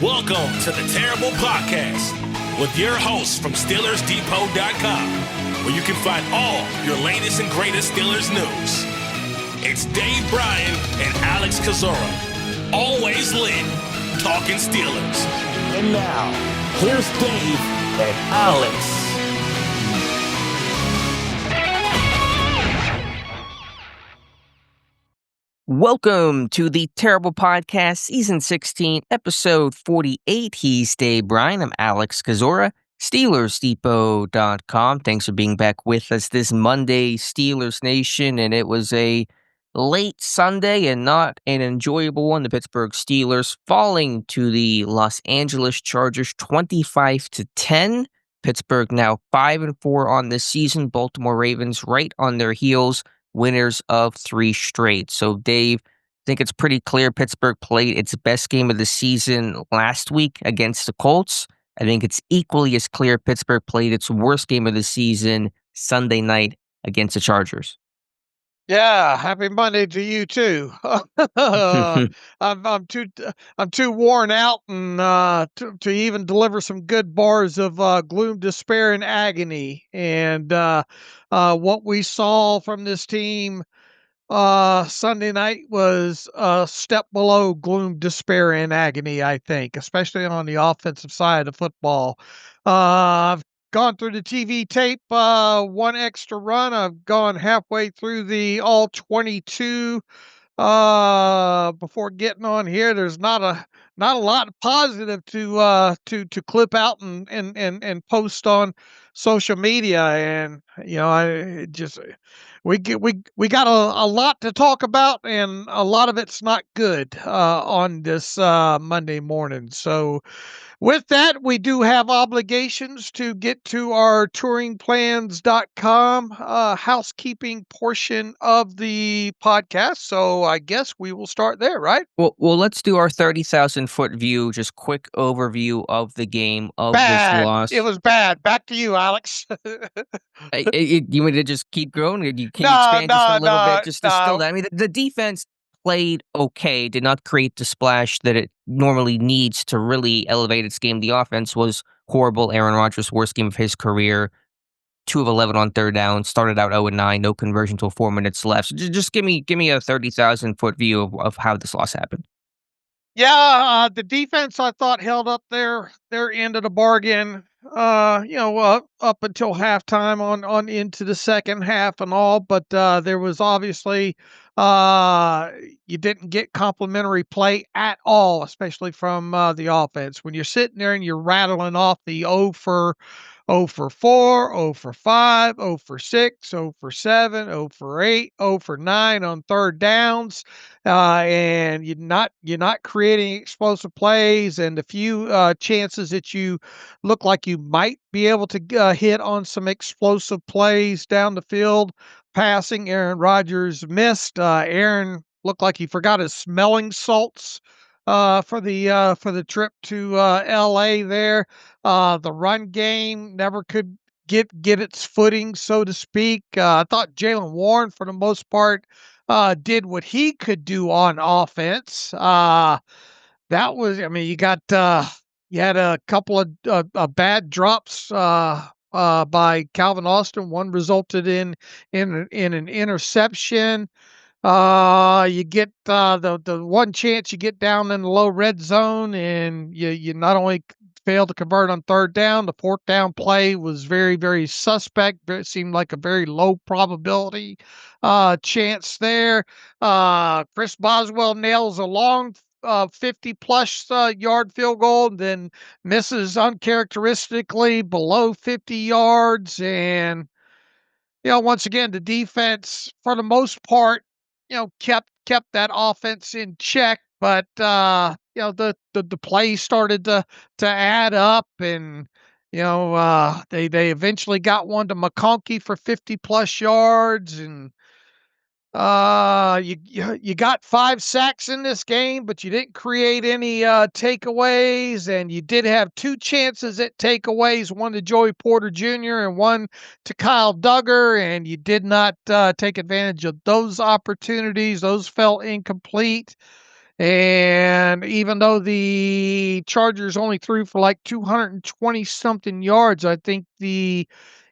Welcome to the Terrible Podcast with your hosts from SteelersDepot.com, where you can find all your latest and greatest Steelers news. It's Dave Bryan and Alex Kozora, always lit, talking Steelers. And now, here's Dave and Alex. Welcome to the Terrible Podcast, Season 16, Episode 48. He's Dave Bryan. I'm Alex Kozora, SteelersDepot.com. Thanks for being back with us this Monday, Steelers Nation. And it was a late Sunday and not an enjoyable one. The Pittsburgh Steelers falling to the Los Angeles Chargers 25-10. Pittsburgh now 5-4 on this season. Baltimore Ravens right on their heels, winners of 3 straight. So, Dave, I think it's pretty clear Pittsburgh played its best game of the season last week against the Colts. I think it's equally as clear Pittsburgh played its worst game of the season Sunday night against the Chargers. Yeah, happy Monday to you too. I'm too worn out and to even deliver some good bars of gloom, despair, and agony. And what we saw from this team Sunday night was a step below gloom, despair, and agony, I think, especially on the offensive side of football. I've gone through the TV tape, one extra run. I've gone halfway through the all 22 before getting on here. There's not a lot positive to clip out and post on social media, and we got a lot to talk about, and a lot of it's not good on this Monday morning. So with that, we do have obligations to get to our touringplans.com housekeeping portion of the podcast. So I guess we will start there, right? Well, let's do our 30,000-foot view, just quick overview of the game, of Bad. this loss. It was bad. Back to you, Alex. You want me to just keep going? Can you expand just a little bit? Just to still that. I mean, the defense played okay, did not create the splash that it normally needs to really elevate its game. The offense was horrible. Aaron Rodgers' worst game of his career. 2 of 11 on third down. Started out 0-9. No conversion till 4 minutes left. So just give me a 30,000-foot view of how this loss happened. Yeah, the defense I thought held up their end of the bargain. Up until halftime on into the second half and all, but there was obviously you didn't get complimentary play at all, especially from the offense. When you're sitting there and you're rattling off the 0 for 4, 0 for 5, 0 for 6, 0 for 7, 0 for 8, 0 for 9 on third downs, and you're not creating explosive plays, and the few chances that you look like you might be able to hit on some explosive plays down the field, passing, Aaron Rodgers missed. Aaron looked like he forgot his smelling salts for the trip to LA there. The run game never could get its footing, so to speak. I thought Jaylen Warren, for the most part, did what he could do on offense. That was, I mean, you had a couple of bad drops by Calvin Austin. One resulted in an interception. You get the one chance you get down in the low red zone, and you not only fail to convert on third down, the fourth down play was very, very suspect. It seemed like a very low probability chance there. Chris Boswell nails a long 50-plus yard field goal, and then misses uncharacteristically below 50 yards. And once again, the defense, for the most part, kept that offense in check, but the play started to add up, and they eventually got one to McConkey for 50+ yards, and you got 5 sacks in this game, but you didn't create any takeaways, and you did have 2 chances at takeaways, one to Joey Porter Jr. and one to Kyle Duggar, and you did not take advantage of those opportunities. Those fell incomplete. And even though the Chargers only threw for like 220 something yards, I think the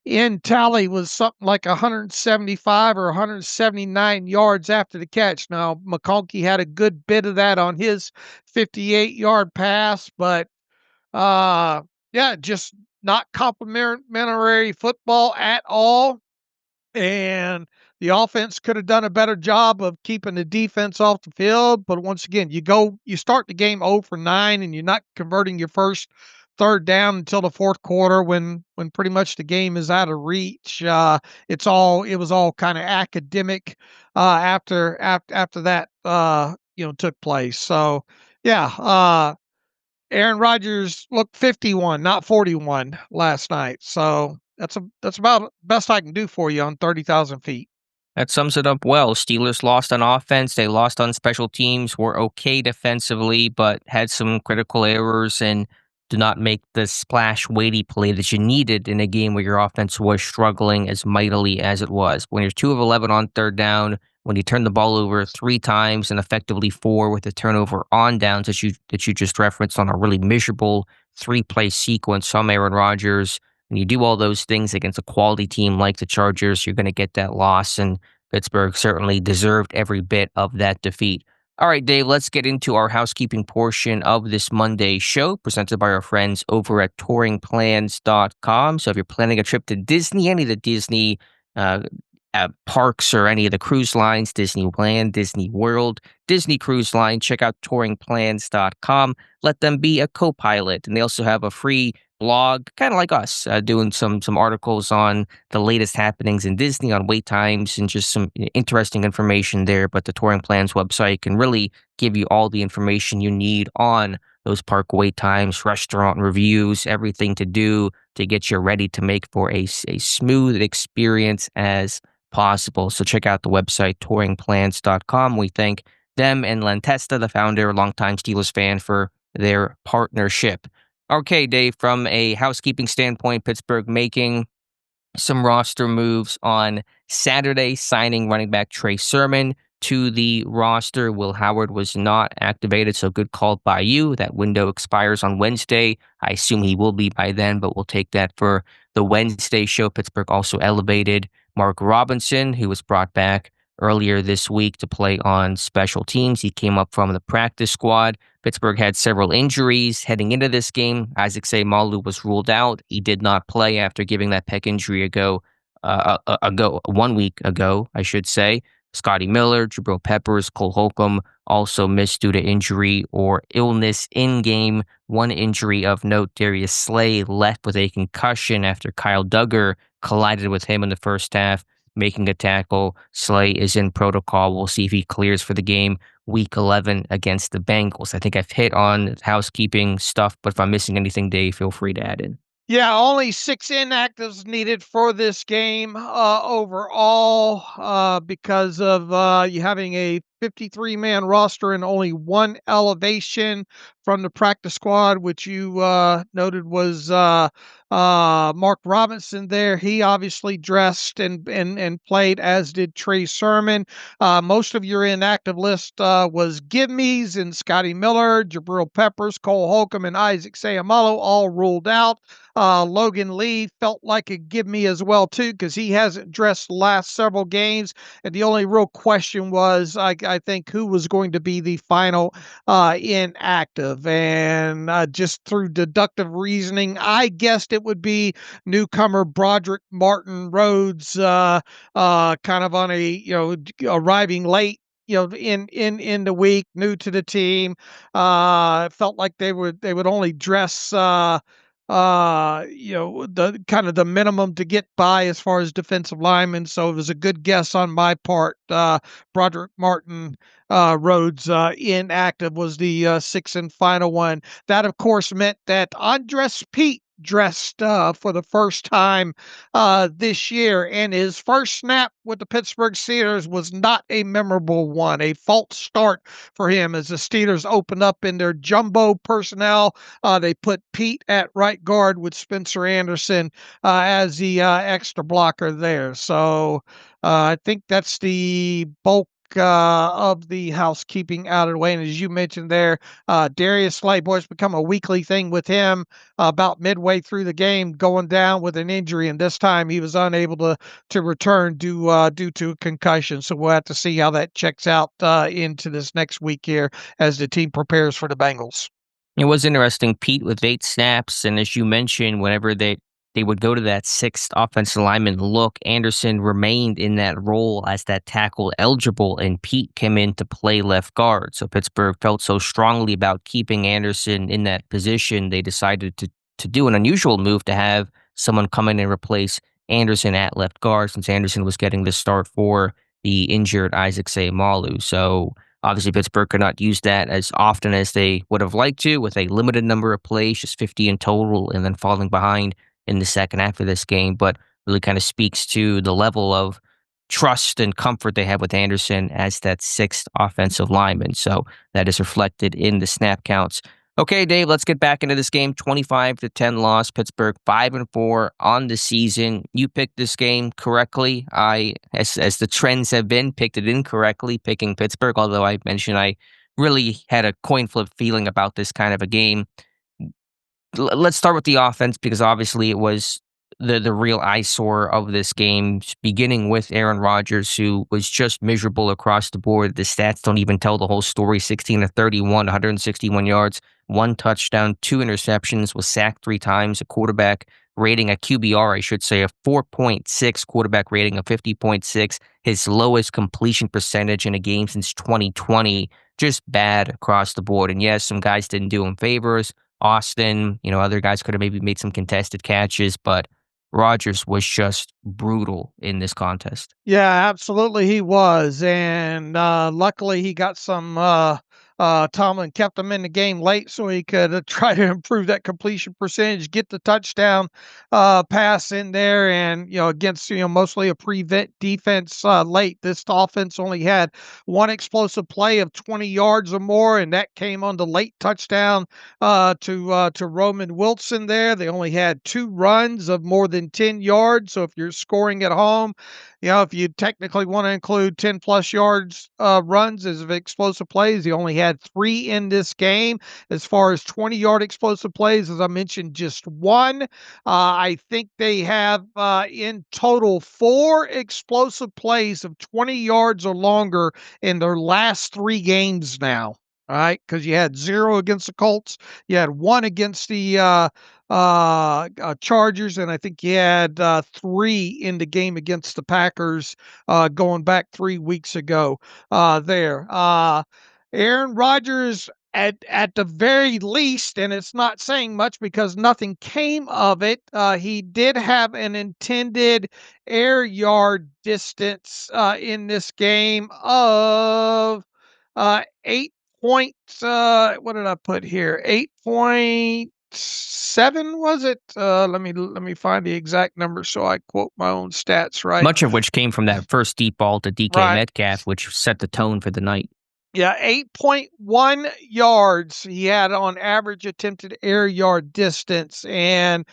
end tally was something like 175 or 179 yards after the catch. Now, McConkey had a good bit of that on his 58-yard pass, but uh, yeah, just not complimentary football at all. And the offense could have done a better job of keeping the defense off the field. But once again, you start the game 0 for 9, and you're not converting your first third down until the fourth quarter when pretty much the game is out of reach. It was all kind of academic after that took place. So yeah, Aaron Rodgers looked 51, not 41 last night. So that's about best I can do for you on 30,000 feet. That sums it up well. Steelers lost on offense. They lost on special teams, were okay defensively, but had some critical errors and did not make the splash weighty play that you needed in a game where your offense was struggling as mightily as it was. When you're 2 of 11 on third down, when you turn the ball over 3 times and effectively 4 with a turnover on downs that you just referenced on a really miserable 3-play sequence from Aaron Rodgers, when you do all those things against a quality team like the Chargers, you're going to get that loss, and Pittsburgh certainly deserved every bit of that defeat. All right, Dave, let's get into our housekeeping portion of this Monday show, presented by our friends over at touringplans.com. So if you're planning a trip to Disney, any of the Disney uh, parks or any of the cruise lines, Disneyland, Disney World, Disney Cruise Line, check out touringplans.com. Let them be a co-pilot. And they also have a free blog, kind of like us, doing some articles on the latest happenings in Disney, on wait times, and just some interesting information there. But the Touring Plans website can really give you all the information you need on those park wait times, restaurant reviews, everything to do to get you ready to make for a smooth experience as possible. So check out the website, touringplans.com. We thank them and Len Testa, the founder, longtime Steelers fan, for their partnership. Okay, Dave, from a housekeeping standpoint, Pittsburgh making some roster moves on Saturday, signing running back Trey Sermon to the roster. Will Howard was not activated, so good call by you. That window expires on Wednesday. I assume he will be by then, but we'll take that for the Wednesday show. Pittsburgh also elevated Mark Robinson, who was brought back earlier this week to play on special teams. He came up from the practice squad. Pittsburgh had several injuries heading into this game. Isaac Seumalo was ruled out. He did not play after giving that pec injury 1 week ago, I should say. Scotty Miller, Jabril Peppers, Cole Holcomb also missed due to injury or illness in game. One injury of note, Darius Slay left with a concussion after Kyle Duggar collided with him in the first half, making a tackle. Slay is in protocol. We'll see if he clears for the game week 11 against the Bengals. I think I've hit on housekeeping stuff, but if I'm missing anything, Dave, feel free to add in. Yeah, only 6 inactives needed for this game overall because of you having a 53-man roster and only one elevation from the practice squad, which you noted was Mark Robinson there. He obviously dressed and played, as did Trey Sermon. Most of your inactive list was Give-Me's and Scotty Miller, Jabril Peppers, Cole Holcomb, and Isaac Seumalo all ruled out. Logan Lee felt like a give me as well, too, because he hasn't dressed the last several games. And the only real question was, I think, who was going to be the final inactive. And just through deductive reasoning, I guessed it would be newcomer Broderick Martin Rhodes, kind of on arriving late in the week, new to the team. Felt like they would only dress the kind of the minimum to get by as far as defensive linemen. So it was a good guess on my part. Broderick Martin Rhodes inactive was the sixth and final one. That of course meant that Andres Pete dressed for the first time this year, and his first snap with the Pittsburgh Steelers was not a memorable one. A false start for him as the Steelers opened up in their jumbo personnel. They put Pete at right guard with Spencer Anderson as the extra blocker there. So I think that's the bulk of the housekeeping out of the way. And as you mentioned there, Darius Slay, boy, it's become a weekly thing with him about midway through the game going down with an injury. And this time he was unable to return due to a concussion. So we'll have to see how that checks out into this next week here as the team prepares for the Bengals. It was interesting, Pete, with 8 snaps, and as you mentioned, whenever they would go to that 6th offensive lineman look, Anderson remained in that role as that tackle eligible, and Pete came in to play left guard. So Pittsburgh felt so strongly about keeping Anderson in that position, they decided to do an unusual move to have someone come in and replace Anderson at left guard, since Anderson was getting the start for the injured Isaac Seumalo. So obviously, Pittsburgh could not use that as often as they would have liked to, with a limited number of plays, just 50 in total, and then falling behind in the second half of this game. But really kind of speaks to the level of trust and comfort they have with Anderson as that 6th offensive lineman. So that is reflected in the snap counts. Okay, Dave, let's get back into this game. 25-10 loss. Pittsburgh 5-4 on the season. You picked this game correctly. I, as the trends have been, picked it incorrectly, picking Pittsburgh, although I mentioned I really had a coin flip feeling about this kind of a game. Let's start with the offense, because obviously it was the real eyesore of this game, beginning with Aaron Rodgers, who was just miserable across the board. The stats don't even tell the whole story. 16-31, 161 yards, 1 touchdown, 2 interceptions, was sacked 3 times, a quarterback rating, a QBR, I should say, a 4.6, quarterback rating of 50.6, his lowest completion percentage in a game since 2020. Just bad across the board. And yes, some guys didn't do him favors. Austin, other guys could have maybe made some contested catches, but Rodgers was just brutal in this contest. Yeah, absolutely he was, and luckily he got some. Tomlin kept him in the game late so he could try to improve that completion percentage, get the touchdown pass in there, and against mostly a prevent defense late. This offense only had one explosive play of 20 yards or more, and that came on the late touchdown to Roman Wilson. There, they only had 2 runs of more than 10 yards. So if you're scoring at home, if you technically want to include 10 plus yards runs as of explosive plays, he only had 3 in this game. As far as 20-yard explosive plays, as I mentioned, just 1. I think they have in total 4 explosive plays of 20 yards or longer in their last 3 games now. All right, because you had 0 against the Colts, you had 1 against the Chargers, and I think you had 3 in the game against the Packers going back 3 weeks ago. Aaron Rodgers, at the very least, and it's not saying much because nothing came of it, he did have an intended air yard distance in this game of 8 points. What did I put here? 8.7, was it? Let me find the exact number so I quote my own stats right. Much of which came from that first deep ball to DK Metcalf, which set the tone for the night. Yeah, 8.1 yards he had on average attempted air yard distance, and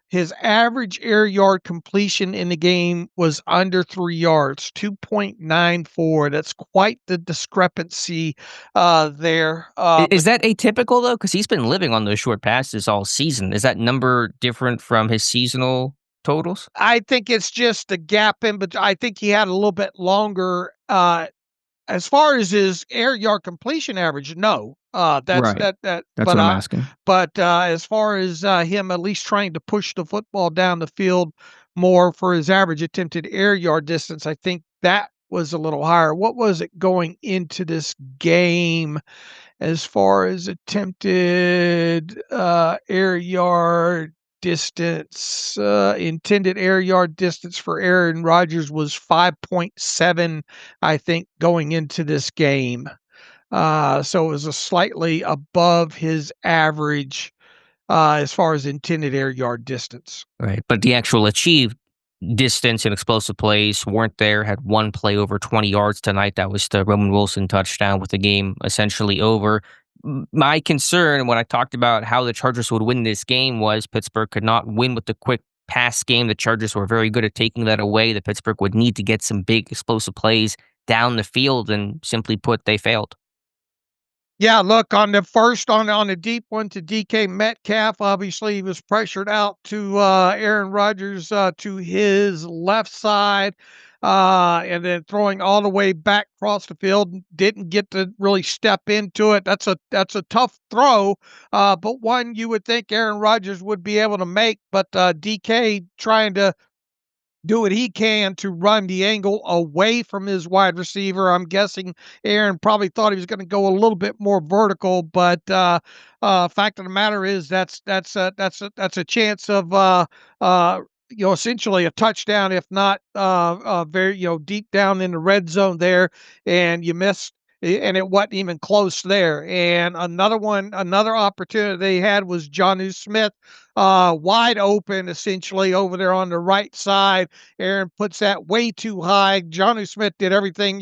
his average air yard completion in the game was under 3 yards, 2.94. That's quite the discrepancy there. Is that atypical, though? Because he's been living on those short passes all season. Is that number different from his seasonal totals? I think it's just the gap in, but I think he had a little bit longer. As far as his air yard completion average, no. That's right. That's what I'm asking. But as far as him at least trying to push the football down the field more for his average attempted air yard distance, I think that was a little higher. What was it going into this game as far as attempted air yard distance? Intended air yard distance for Aaron Rodgers was 5.7, I think, going into this game. So it was a slightly above his average as far as intended air yard distance. Right, but the actual achieved distance and explosive plays weren't there. Had 1 play over 20 yards tonight. That was the Roman Wilson touchdown, with the game essentially over. My concern when I talked about how the Chargers would win this game was Pittsburgh could not win with the quick pass game. The Chargers were very good at taking that away. The Pittsburgh would need to get some big explosive plays down the field, and simply put, they failed. Yeah, look, on the first on the deep one to DK Metcalf, obviously he was pressured out to Aaron Rodgers to his left side, and then throwing all the way back across the field. Didn't get to really step into it. That's a tough throw, but one you would think Aaron Rodgers would be able to make. But DK trying to do what he can to run the angle away from his wide receiver. I'm guessing Aaron probably thought he was going to go a little bit more vertical, but fact of the matter is that's a chance of essentially a touchdown, if not very deep down in the red zone there, and you missed. And it wasn't even close there. And another opportunity they had was Jonnu Smith, wide open, essentially over there on the right side. Aaron puts that way too high. Jonnu Smith did everything,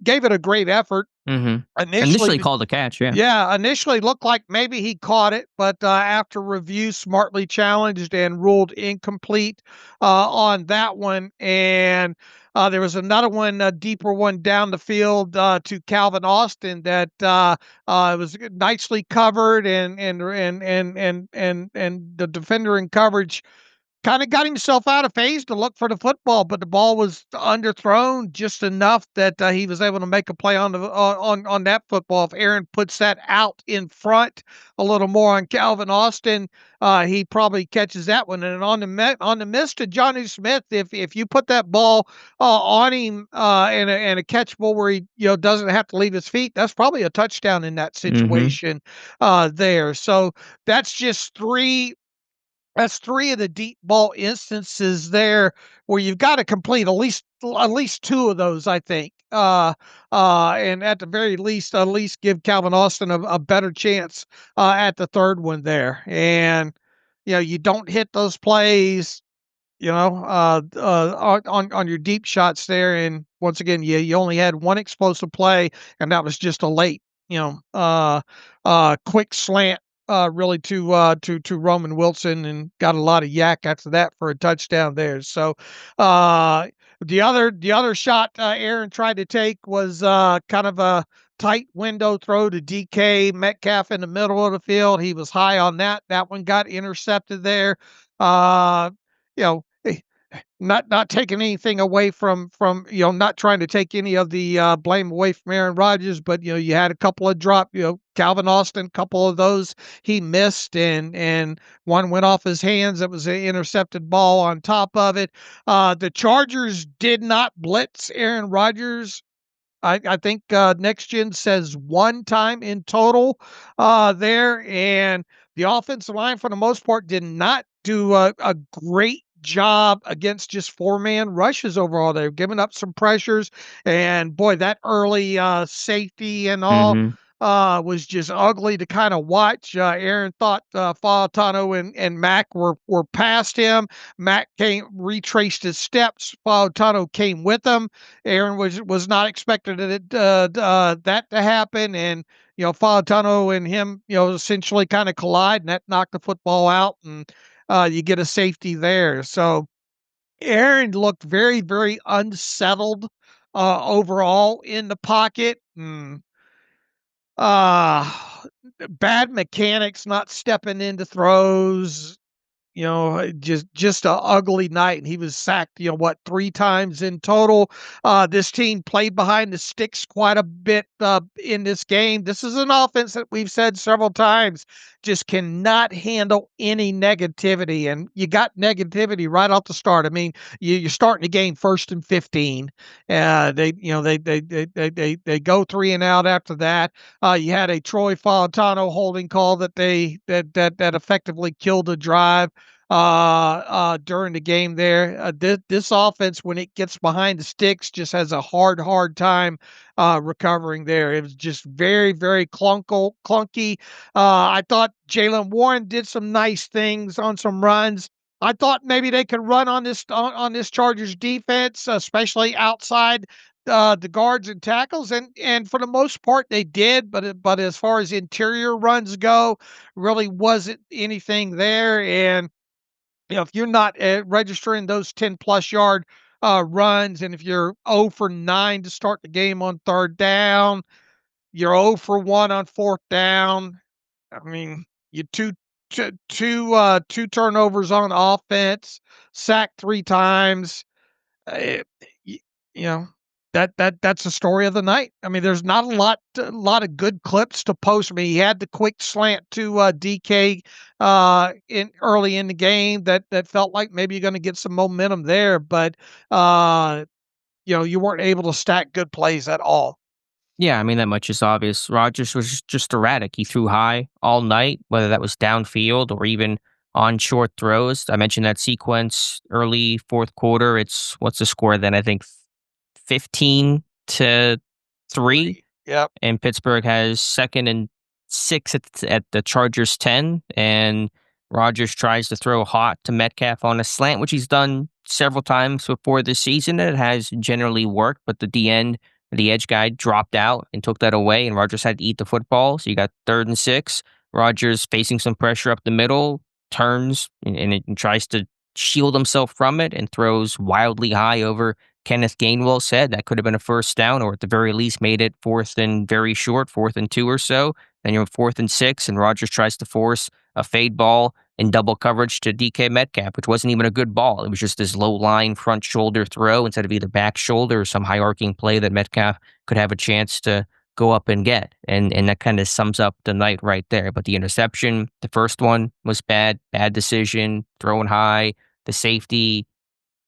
gave it a great effort. Initially called the catch, yeah. Yeah, initially looked like maybe he caught it, but after review, smartly challenged and ruled incomplete on that one. And there was another one, a deeper one down the field to Calvin Austin that was nicely covered, and the defender in coverage kind of got himself out of phase to look for the football, but the ball was underthrown just enough that he was able to make a play on the on that football. If Aaron puts that out in front a little more on Calvin Austin, he probably catches that one. And on the miss to Johnny Smith, if you put that ball on him and a catchable where he doesn't have to leave his feet, that's probably a touchdown in that situation there. So that's just three. That's three of the deep ball instances there where you've got to complete at least two of those, I think. And at the very least, at least give Calvin Austin a better chance at the third one there. And you don't hit those plays, on your deep shots there. And once again, you only had one explosive play, and that was just a late, quick slant really to Roman Wilson, and got a lot of yak after that for a touchdown there. So the other shot Aaron tried to take was kind of a tight window throw to DK Metcalf in the middle of the field. He was high on that. That one got intercepted there. You know, not taking anything away from not trying to take any of the blame away from Aaron Rodgers, but you had a couple of drop, Calvin Austin, couple of those he missed, and one went off his hands. That was an intercepted ball on top of it. The Chargers did not blitz Aaron Rodgers. I think Next Gen says one time in total there, and the offensive line for the most part did not do a great job against just four-man rushes overall. They've given up some pressures, and boy, that early safety and all was just ugly to kind of watch. Aaron thought Fautano and Mack were past him. Mack retraced his steps. Fautano came with him. Aaron was not expecting that to happen, and Fautano and him essentially kind of collide, and that knocked the football out, and you get a safety there. So Aaron looked very, very unsettled overall in the pocket. Uh, Bad mechanics, not stepping into throws. Just a ugly night. And he was sacked, three times in total. This team played behind the sticks quite a bit in this game. This is an offense that we've said several times just cannot handle any negativity. And you got negativity right off the start. I mean, you're starting the game 1st and 15. They go 3 and out after that. You had a Troy Fautano holding call that that effectively killed the drive during the game there. This offense, when it gets behind the sticks, just has a hard time recovering there. It was just very, very clunky. I thought Jaylen Warren did some nice things on some runs. I thought maybe they could run on this Chargers defense, especially outside the guards and tackles, and for the most part they did, but as far as interior runs go, really wasn't anything there. And if you're not registering those 10 plus yard runs, and if you're 0 for 9 to start the game on third down, you're 0 for 1 on fourth down. I mean, you two turnovers on offense, sacked 3 times. Uh, y you know, that's the story of the night. I mean, there's not a lot of good clips to post. I mean, he had the quick slant to, DK, in early in the game that felt like maybe you're gonna get some momentum there, but, you weren't able to stack good plays at all. Yeah, I mean, that much is obvious. Rodgers was just erratic. He threw high all night, whether that was downfield or even on short throws. I mentioned that sequence early fourth quarter. It's what's the score then? I think 15-3, 3. Yep. and Pittsburgh has 2nd and 6 at the Chargers 10, and Rodgers tries to throw hot to Metcalf on a slant, which he's done several times before this season. And it has generally worked, but the end, the edge guy dropped out and took that away, and Rodgers had to eat the football. So you got 3rd and 6. Rodgers facing some pressure up the middle, turns and tries to shield himself from it and throws wildly high over Kenneth Gainwell said. That could have been a first down, or at the very least made it 4th and very short, 4th and 2 or so. Then you're 4th and 6, and Rodgers tries to force a fade ball in double coverage to DK Metcalf, which wasn't even a good ball. It was just this low line front shoulder throw instead of either back shoulder or some high arcing play that Metcalf could have a chance to go up and get. And that kind of sums up the night right there. But the interception, the first one was bad decision, throwing high, the safety,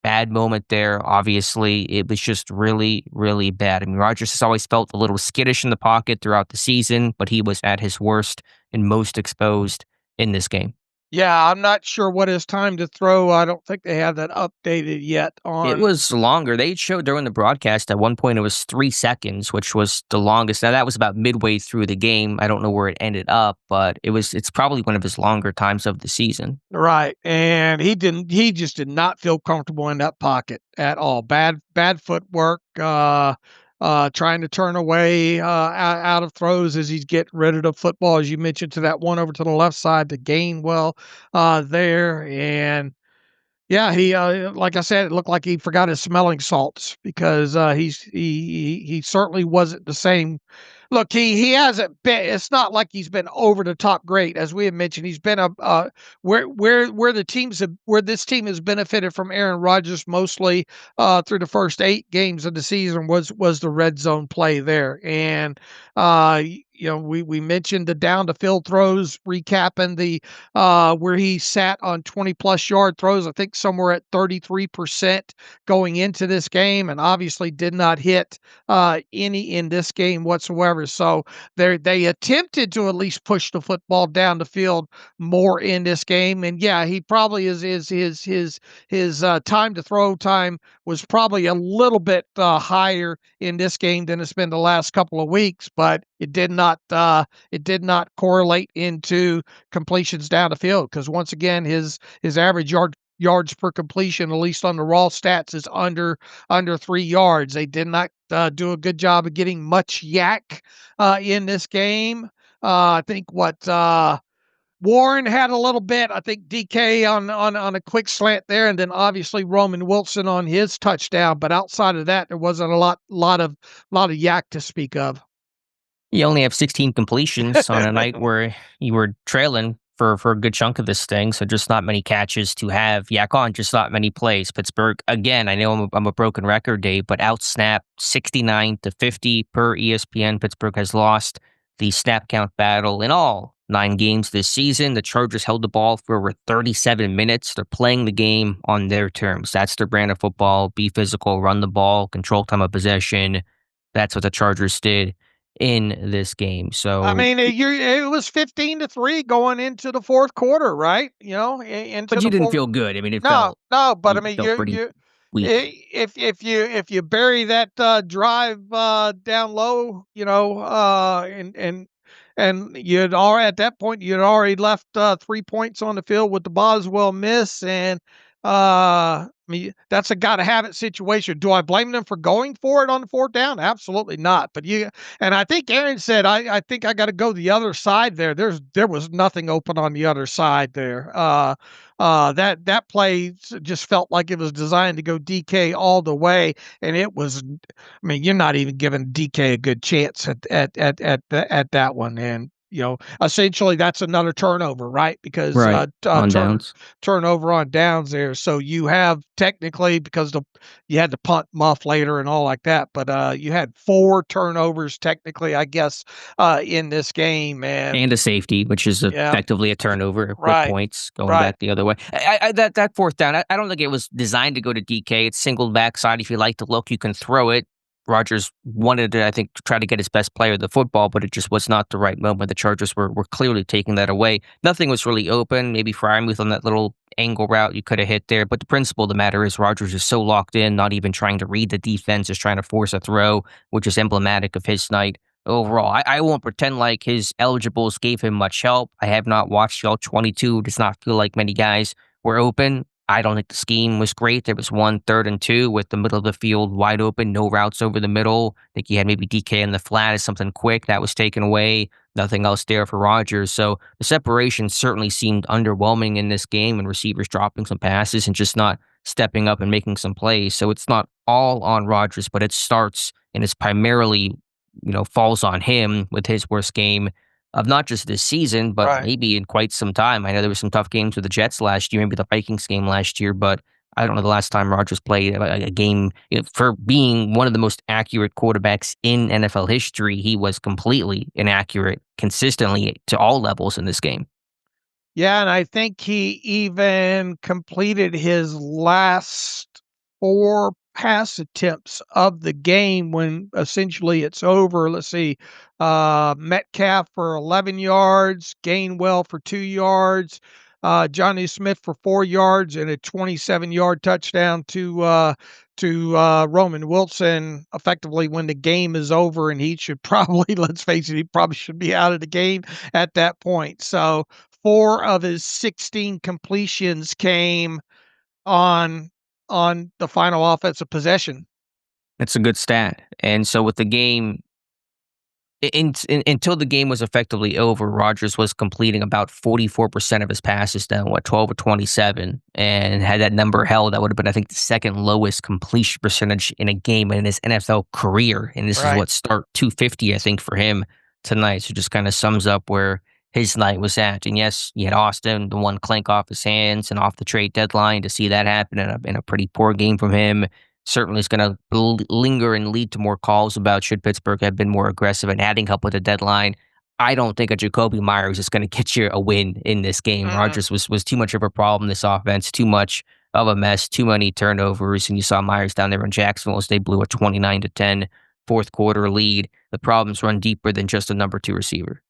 bad moment there. Obviously, it was just really, really bad. I mean, Rodgers has always felt a little skittish in the pocket throughout the season, but he was at his worst and most exposed in this game. Yeah, I'm not sure what his time to throw. I don't think they have that updated yet It on. was longer. They showed during the broadcast at one point it was 3 seconds, which was the longest. Now that was about midway through the game. I don't know where it ended up, but it's probably one of his longer times of the season. Right, and he just did not feel comfortable in that pocket at all. Bad footwork, trying to turn away, out of throws as he's getting rid of the football, as you mentioned, to that one over to the left side to Gainwell, there, and yeah, he, like I said, it looked like he forgot his smelling salts because, he certainly wasn't the same. Look, he hasn't been. It's not like he's been over the top great, as we have mentioned. He's been where this team has benefited from Aaron Rodgers mostly, through the first 8 games of the season was the red zone play there, and we mentioned the down to field throws, recapping the where he sat on 20+ yard throws. I think somewhere at 33% going into this game, and obviously did not hit any in this game whatsoever. So they attempted to at least push the football down the field more in this game. And yeah, he probably his time to throw time was probably a little bit higher in this game than it's been the last couple of weeks, but it did not correlate into completions down the field because once again his average yards per completion, at least on the raw stats, is under 3 yards. They did not do a good job of getting much yak in this game. I think what Warren had a little bit. I think DK on a quick slant there, and then obviously Roman Wilson on his touchdown. But outside of that, there wasn't a lot of yak to speak of. You only have 16 completions on a night where you were trailing for a good chunk of this thing, so just not many catches to have yak on, just not many plays. Pittsburgh, again, I know I'm a broken record, Dave, but outsnap 69-50 per ESPN. Pittsburgh has lost the snap count battle in all 9 games this season. The Chargers held the ball for over 37 minutes. They're playing the game on their terms. That's their brand of football. Be physical, run the ball, control time of possession. That's what the Chargers did in this game. I So, mean, it was 15-3 going into the fourth quarter, right? Into but you the didn't fourth. feel good. I mean, No, no, but I it mean, felt pretty weak. if you bury that drive down low, and you'd already at that point you'd already left 3 points on the field with the Boswell miss, and I mean, that's a gotta have it situation. Do I blame them for going for it on the 4th down? Absolutely not. But and I think Aaron said, I think I gotta go the other side there. There was nothing open on the other side there. That play just felt like it was designed to go DK all the way, and it was. I mean, you're not even giving DK a good chance at that one, and essentially that's another turnover, right? Because Right. On downs. turnover on downs there. So you have technically, because you had to punt muff later and all like that, but you had 4 turnovers technically, I guess, in this game, And and a safety, which is yeah, effectively a turnover with right, points going right, back the other way. That 4th down, I don't think it was designed to go to DK. It's single backside. If you like to look, you can throw it. Rodgers wanted to, I think, try to get his best player the football, but it just was not the right moment. The Chargers were clearly taking that away. Nothing was really open. Maybe Fryermuth on that little angle route you could have hit there. But the principle of the matter is Rodgers is so locked in, not even trying to read the defense, just trying to force a throw, which is emblematic of his night overall. I won't pretend like his eligibles gave him much help. I have not watched all 22. Does not feel like many guys were open. I don't think the scheme was great. There was 1 3rd and 2 with the middle of the field wide open, no routes over the middle. I think he had maybe DK in the flat as something quick that was taken away. Nothing else there for Rodgers. So the separation certainly seemed underwhelming in this game, and receivers dropping some passes and just not stepping up and making some plays. So it's not all on Rodgers, but it starts and it's primarily falls on him with his worst game of not just this season, but right. maybe in quite some time. I know there were some tough games with the Jets last year, maybe the Vikings game last year, but I don't know the last time Rodgers played a game for being one of the most accurate quarterbacks in NFL history. He was completely inaccurate consistently to all levels in this game. Yeah, and I think he even completed his last 4 pass attempts of the game when essentially it's over. Let's see, Metcalf for 11 yards, Gainwell for 2 yards, Johnny Smith for 4 yards, and a 27-yard touchdown to Roman Wilson, effectively when the game is over, and he should probably, let's face it, he probably should be out of the game at that point. So 4 of his 16 completions came on the final offensive possession. It's a good stat. And so with the game, until the game was effectively over, Rodgers was completing about 44% of his passes down, 12 or 27. And had that number held, that would have been, I think, the second lowest completion percentage in a game in his NFL career. And this is Right. what start 250, I think, for him tonight. So just kind of sums up where his night was at. And yes, you had Austin, the one clank off his hands and off the trade deadline. To see that happen in a pretty poor game from him certainly is going to linger and lead to more calls about should Pittsburgh have been more aggressive and adding help with the deadline. I don't think a Jacoby Myers is going to get you a win in this game. Mm-mm. Rodgers was too much of a problem, this offense, too much of a mess, too many turnovers, and you saw Myers down there in Jacksonville as they blew a 29-10 fourth quarter lead. The problems run deeper than just a number 2 receiver.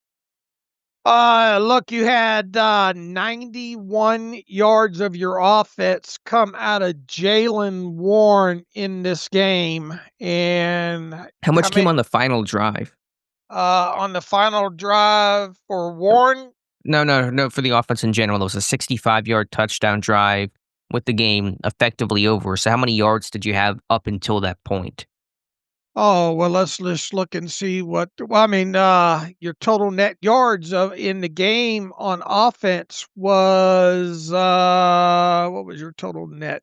Look, you had 91 yards of your offense come out of Jalen Warren in this game, and How how much came many on the final drive? on the final drive for Warren? No, for the offense in general. It was a 65-yard touchdown drive with the game effectively over. So how many yards did you have up until that point? Oh, well, let's look and see I mean, your total net yards in the game on offense was, what was your total net?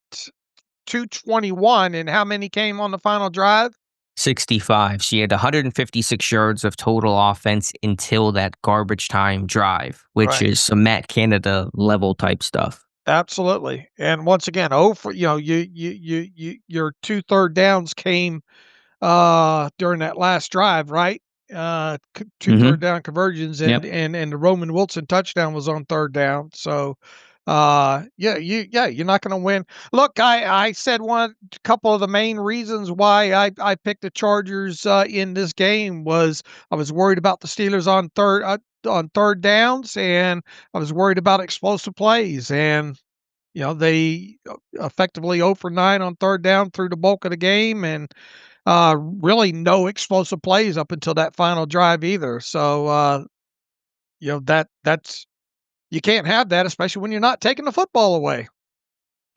221, and how many came on the final drive? 65. So you had 156 yards of total offense until that garbage time drive, which Right. is some Matt Canada level type stuff. Absolutely. And once again, oh, for your 2 third downs came during that last drive, right? 2 Mm-hmm. third down conversions, Yep. and the Roman Wilson touchdown was on 3rd down. So, you're not going to win. Look, I said couple of the main reasons why I picked the Chargers in this game was I was worried about the Steelers on 3rd downs, and I was worried about explosive plays, and they effectively 0 for 9 on 3rd down through the bulk of the game, and really no explosive plays up until that final drive either. So, that's you can't have that, especially when you're not taking the football away.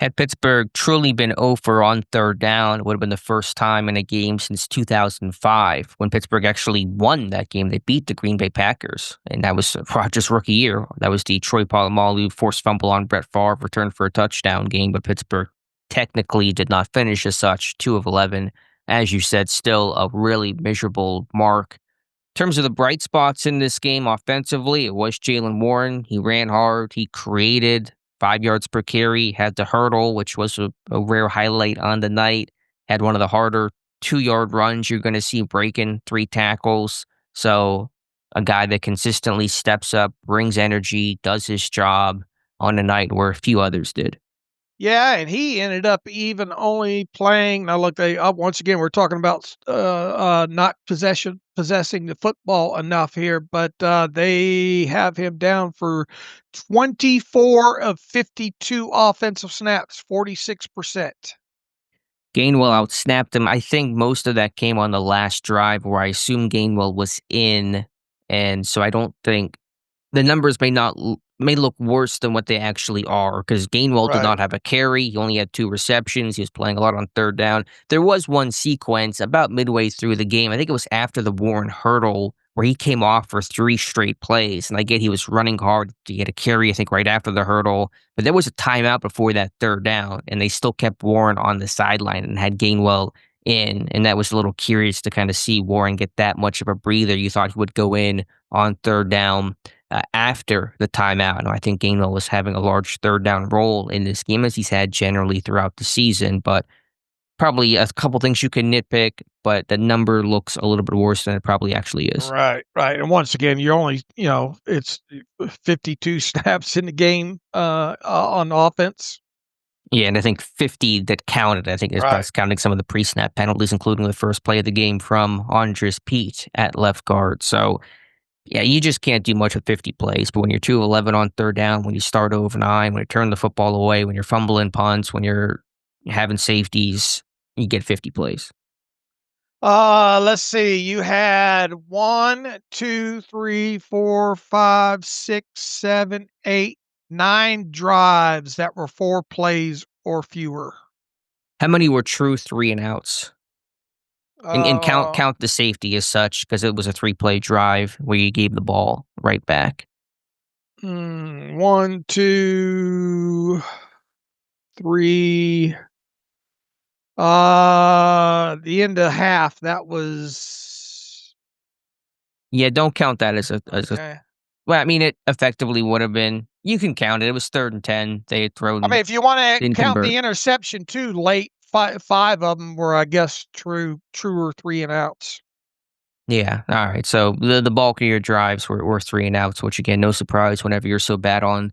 Had Pittsburgh truly been 0 for on third down, it would have been the first time in a game since 2005 when Pittsburgh actually won that game. They beat the Green Bay Packers, and that was Rodgers' rookie year. That was the Troy Polamalu forced fumble on Brett Favre, return for a touchdown game, but Pittsburgh technically did not finish as such, 2 of 11. As you said, still a really miserable mark. In terms of the bright spots in this game offensively, it was Jaylen Warren. He ran hard. He created 5 yards per carry, had the hurdle, which was a rare highlight on the night, had one of the harder 2 yard runs you're going to see, breaking 3 tackles. So a guy that consistently steps up, brings energy, does his job on a night where a few others did. Yeah, and he ended up even only playing. Now, look, once again we're talking about not possessing the football enough here, but they have him down for 24 of 52 offensive snaps, 46%. Gainwell outsnapped him. I think most of that came on the last drive where I assume Gainwell was in, and so I don't think the numbers may look worse than what they actually are because Gainwell did Right. not have a carry. He only had 2 receptions. He was playing a lot on third down. There was one sequence about midway through the game. I think it was after the Warren hurdle where he came off for 3 straight plays. And I get he was running hard to get a carry, I think, right after the hurdle. But there was a timeout before that third down, and they still kept Warren on the sideline and had Gainwell in. And that was a little curious to kind of see Warren get that much of a breather. You thought he would go in on third down after the timeout. And I think Gainwell was having a large third down role in this game as he's had generally throughout the season, but probably a couple things you can nitpick, but the number looks a little bit worse than it probably actually is. Right, right. And once again, you're only, it's 52 snaps in the game on offense. Yeah, and I think 50 that counted, I think is Right. counting some of the pre-snap penalties, including the first play of the game from Andres Pete at left guard. So yeah, you just can't do much with 50 plays, but when you're 2 of 11 on third down, when you start over 9, when you turn the football away, when you're fumbling punts, when you're having safeties, you get 50 plays. Let's see. You had 1, 2, 3, 4, 5, 6, 7, 8, 9 drives that were 4 plays or fewer. How many were true 3 and outs? And count Uh, count the safety as such because it was a 3-play drive where you gave the ball right back. 1, 2, 3. The end of half, that was Yeah, don't count that as a okay. well, I mean, it effectively would have been. You can count it. It was 3rd and 10. They had thrown, I mean, if you want to didn't count convert. the interception too, late, five of them were, I guess, truer 3 and outs. Yeah, all right. So the bulk of your drives were 3 and outs, which again, no surprise whenever you're so bad on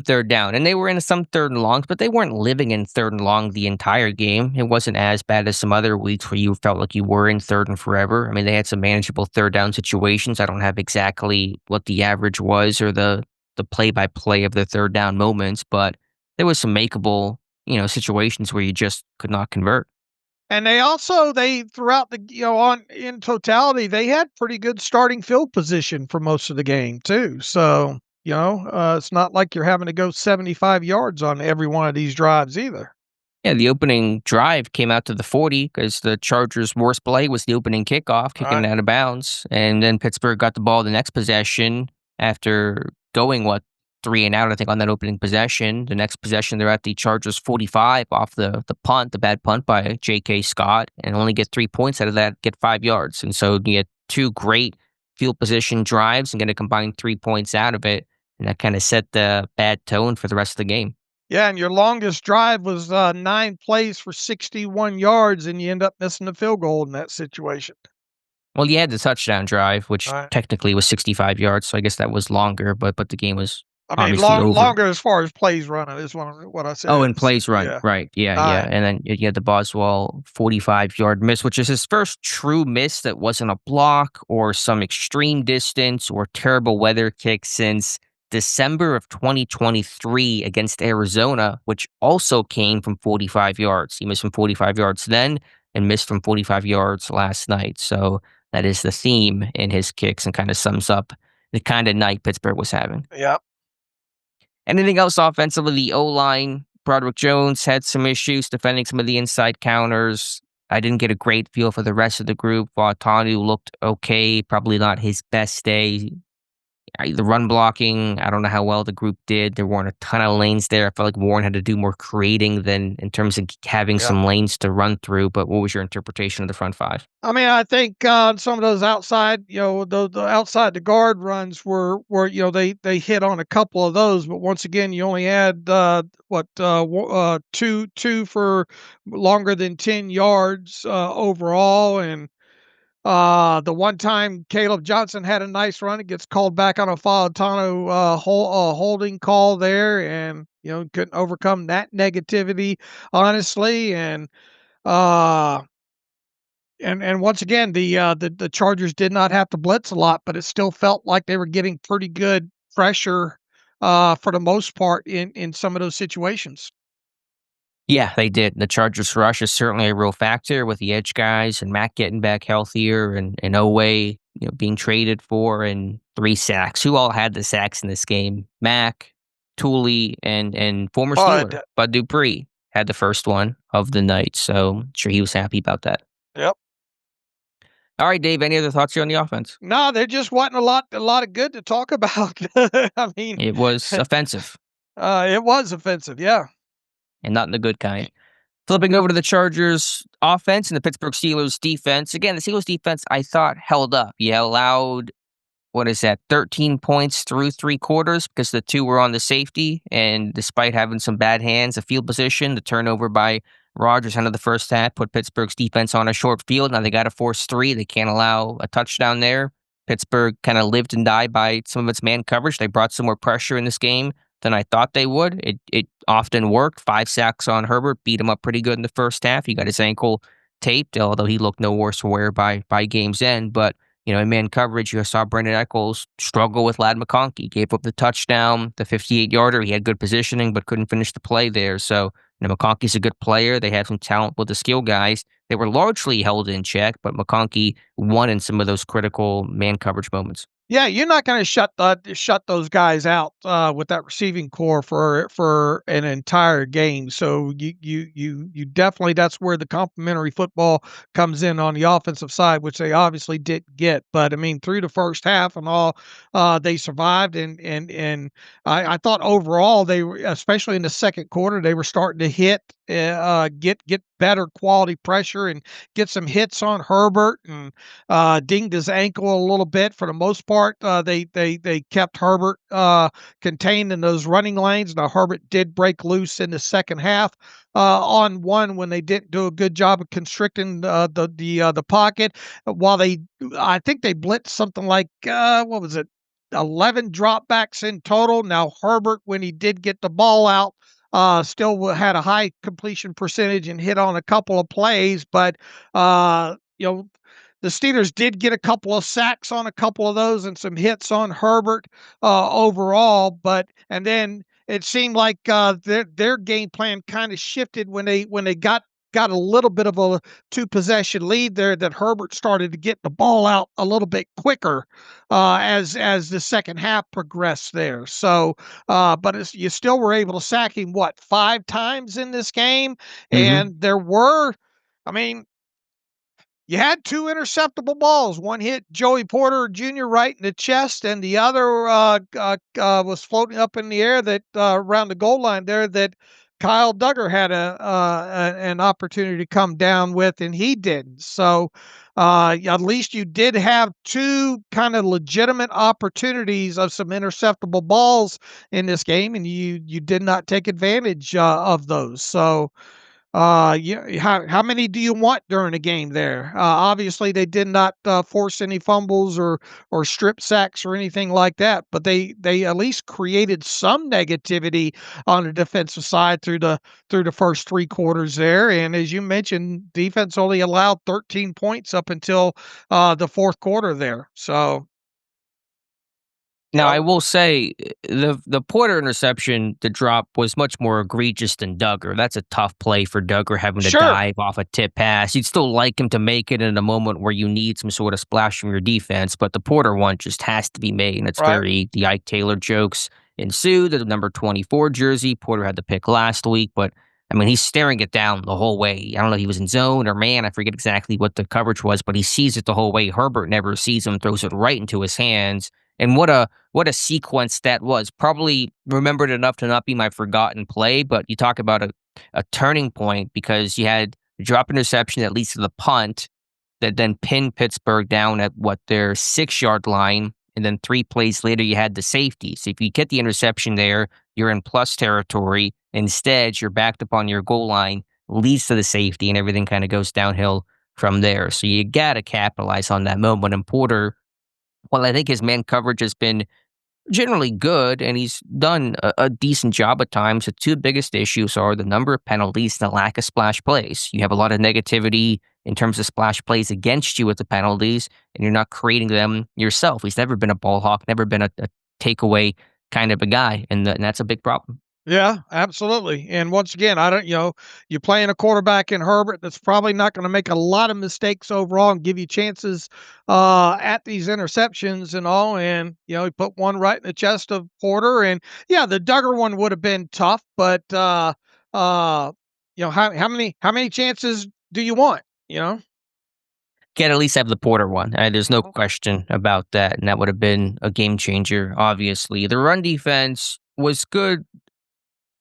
third down. And they were in some third and longs, but they weren't living in third and long the entire game. It wasn't as bad as some other weeks where you felt like you were in third and forever. I mean, they had some manageable third down situations. I don't have exactly what the average was or the play-by-play of the third down moments, but there was some makeable, situations where you just could not convert. And they throughout the on in totality, they had pretty good starting field position for most of the game too. So, it's not like you're having to go 75 yards on every one of these drives either. Yeah, the opening drive came out to the 40 because the Chargers' worst play was the opening kickoff, kicking Right. it out of bounds. And then Pittsburgh got the ball the next possession after going, 3 and out, I think, on that opening possession. The next possession, they're at the Chargers' 45 off the punt, the bad punt by J.K. Scott, and only get 3 points out of that, get 5 yards. And so you get 2 great field position drives and get a combined 3 points out of it. And that kind of set the bad tone for the rest of the game. Yeah, and your longest drive was 9 plays for 61 yards, and you end up missing the field goal in that situation. Well, you had the touchdown drive, which Right. technically was 65 yards, so I guess that was longer, but the game was I mean, obviously over. longer as far as plays running is what I said. Oh, and plays run, Yeah. right, yeah, 9. and then you had the Boswell 45-yard miss, which is his first true miss that wasn't a block or some extreme distance or terrible weather kick since December of 2023 against Arizona, which also came from 45 yards. He missed from 45 yards then and missed from 45 yards last night, so that is the theme in his kicks and kind of sums up the kind of night Pittsburgh was having. Yeah. Anything else offensively? The O-line Broderick Jones had some issues defending some of the inside counters. I didn't get a great feel for the rest of the group. Tanu looked okay, probably not his best day. The run blocking, I don't know how well the group did. There weren't a ton of lanes there. I felt like Warren had to do more creating than in terms of having some lanes to run through. But what was your interpretation of the front five? I mean, I think some of those outside, the outside the guard runs were they hit on a couple of those, but once again, you only had two for longer than 10 yards overall, and the one time Caleb Johnson had a nice run, it gets called back on a Fautano holding call there, and couldn't overcome that negativity, honestly, uh and once again, the Chargers did not have to blitz a lot, but it still felt like they were getting pretty good pressure for the most part in some of those situations. Yeah, they did. The Chargers rush is certainly a real factor with the edge guys and Mac getting back healthier and Oweh, being traded for and 3 sacks. Who all had the sacks in this game? Mac, Tooley, and former Steeler Bud Dupree had the first one of the night. So I'm sure he was happy about that. Yep. All right, Dave, any other thoughts here on the offense? No, there just wasn't a lot of good to talk about. I mean, It was offensive. It was offensive, yeah. And not in the good kind. Flipping over to the Chargers offense and the Pittsburgh Steelers defense. Again, the Steelers defense, I thought, held up. You allowed, 13 points through 3 quarters because the 2 were on the safety. And despite having some bad hands, the field position, the turnover by Rodgers end of the first half put Pittsburgh's defense on a short field. Now they got to force 3. They can't allow a touchdown there. Pittsburgh kind of lived and died by some of its man coverage. They brought some more pressure in this game than I thought they would. It often worked. 5 sacks on Herbert, beat him up pretty good in the first half. He got his ankle taped, although he looked no worse for wear by game's end. But, in man coverage, you saw Brandon Echols struggle with Ladd McConkey. Gave up the touchdown, the 58-yarder. He had good positioning, but couldn't finish the play there. So, McConkey's a good player. They had some talent with the skill guys. They were largely held in check, but McConkey won in some of those critical man coverage moments. Yeah, you're not going to shut those guys out with that receiving core for an entire game. So you definitely, that's where the complementary football comes in on the offensive side, which they obviously didn't get. But I mean, through the first half and all, they survived, and I thought overall they were, especially in the second quarter, they were starting to get better quality pressure and get some hits on Herbert, and dinged his ankle a little bit. For the most part, they kept Herbert contained in those running lanes. Now Herbert did break loose in the second half on one when they didn't do a good job of constricting the pocket. I think they blitzed something like what was it, 11 dropbacks in total. Now Herbert, when he did get the ball out, still had a high completion percentage and hit on a couple of plays, but the Steelers did get a couple of sacks on a couple of those and some hits on Herbert overall. And then it seemed like their game plan kind of shifted when they got a little bit of a 2-possession lead there, that Herbert started to get the ball out a little bit quicker as the second half progressed there. So, but you still were able to sack him, 5 times in this game? And there were, I mean, you had 2 interceptable balls. One hit Joey Porter Jr. right in the chest, and the other was floating up in the air that around the goal line there, that Kyle Duggar had an opportunity to come down with, and he didn't. So at least you did have 2 kind of legitimate opportunities of some interceptable balls in this game, and you did not take advantage of those. So how many do you want during a game there? Obviously, they did not force any fumbles or strip sacks or anything like that, but they at least created some negativity on the defensive side through the first 3 quarters there. And as you mentioned, defense only allowed 13 points up until the fourth quarter there. So. Now, I will say the Porter interception, the drop, was much more egregious than Duggar. That's a tough play for Duggar, having to dive off a tip pass. You'd still like him to make it in a moment where you need some sort of splash from your defense, but the Porter one just has to be made, and it's very the Ike Taylor jokes. ensued. The number 24 jersey, Porter had the pick last week, but I mean, he's staring it down the whole way. I don't know if he was in zone or man. I forget exactly what the coverage was, but he sees it the whole way. Herbert never sees him, throws it right into his hands. And what a sequence that was. Probably remembered enough to not be my forgotten play, but you talk about a turning point because you had a drop interception that leads to the punt that then pinned Pittsburgh down at their 6-yard line. And then 3 plays later, you had the safety. So if you get the interception there, you're in plus territory. Instead, you're backed up on your goal line, leads to the safety, and everything kind of goes downhill from there. So you got to capitalize on that moment. And Porter, well, I think his man coverage has been generally good, and he's done a decent job at times. The 2 biggest issues are the number of penalties and the lack of splash plays. You have a lot of negativity in terms of splash plays against you with the penalties, and you're not creating them yourself. He's never been a ball hawk, never been a takeaway kind of a guy, and that's a big problem. Yeah, absolutely. And once again, I don't, you're playing a quarterback in Herbert that's probably not going to make a lot of mistakes overall and give you chances at these interceptions and all. And, he put one right in the chest of Porter. And yeah, the Duggar one would have been tough, but, how many chances do you want, Can at least have the Porter one. There's no question about that, and that would have been a game changer, obviously. The run defense was good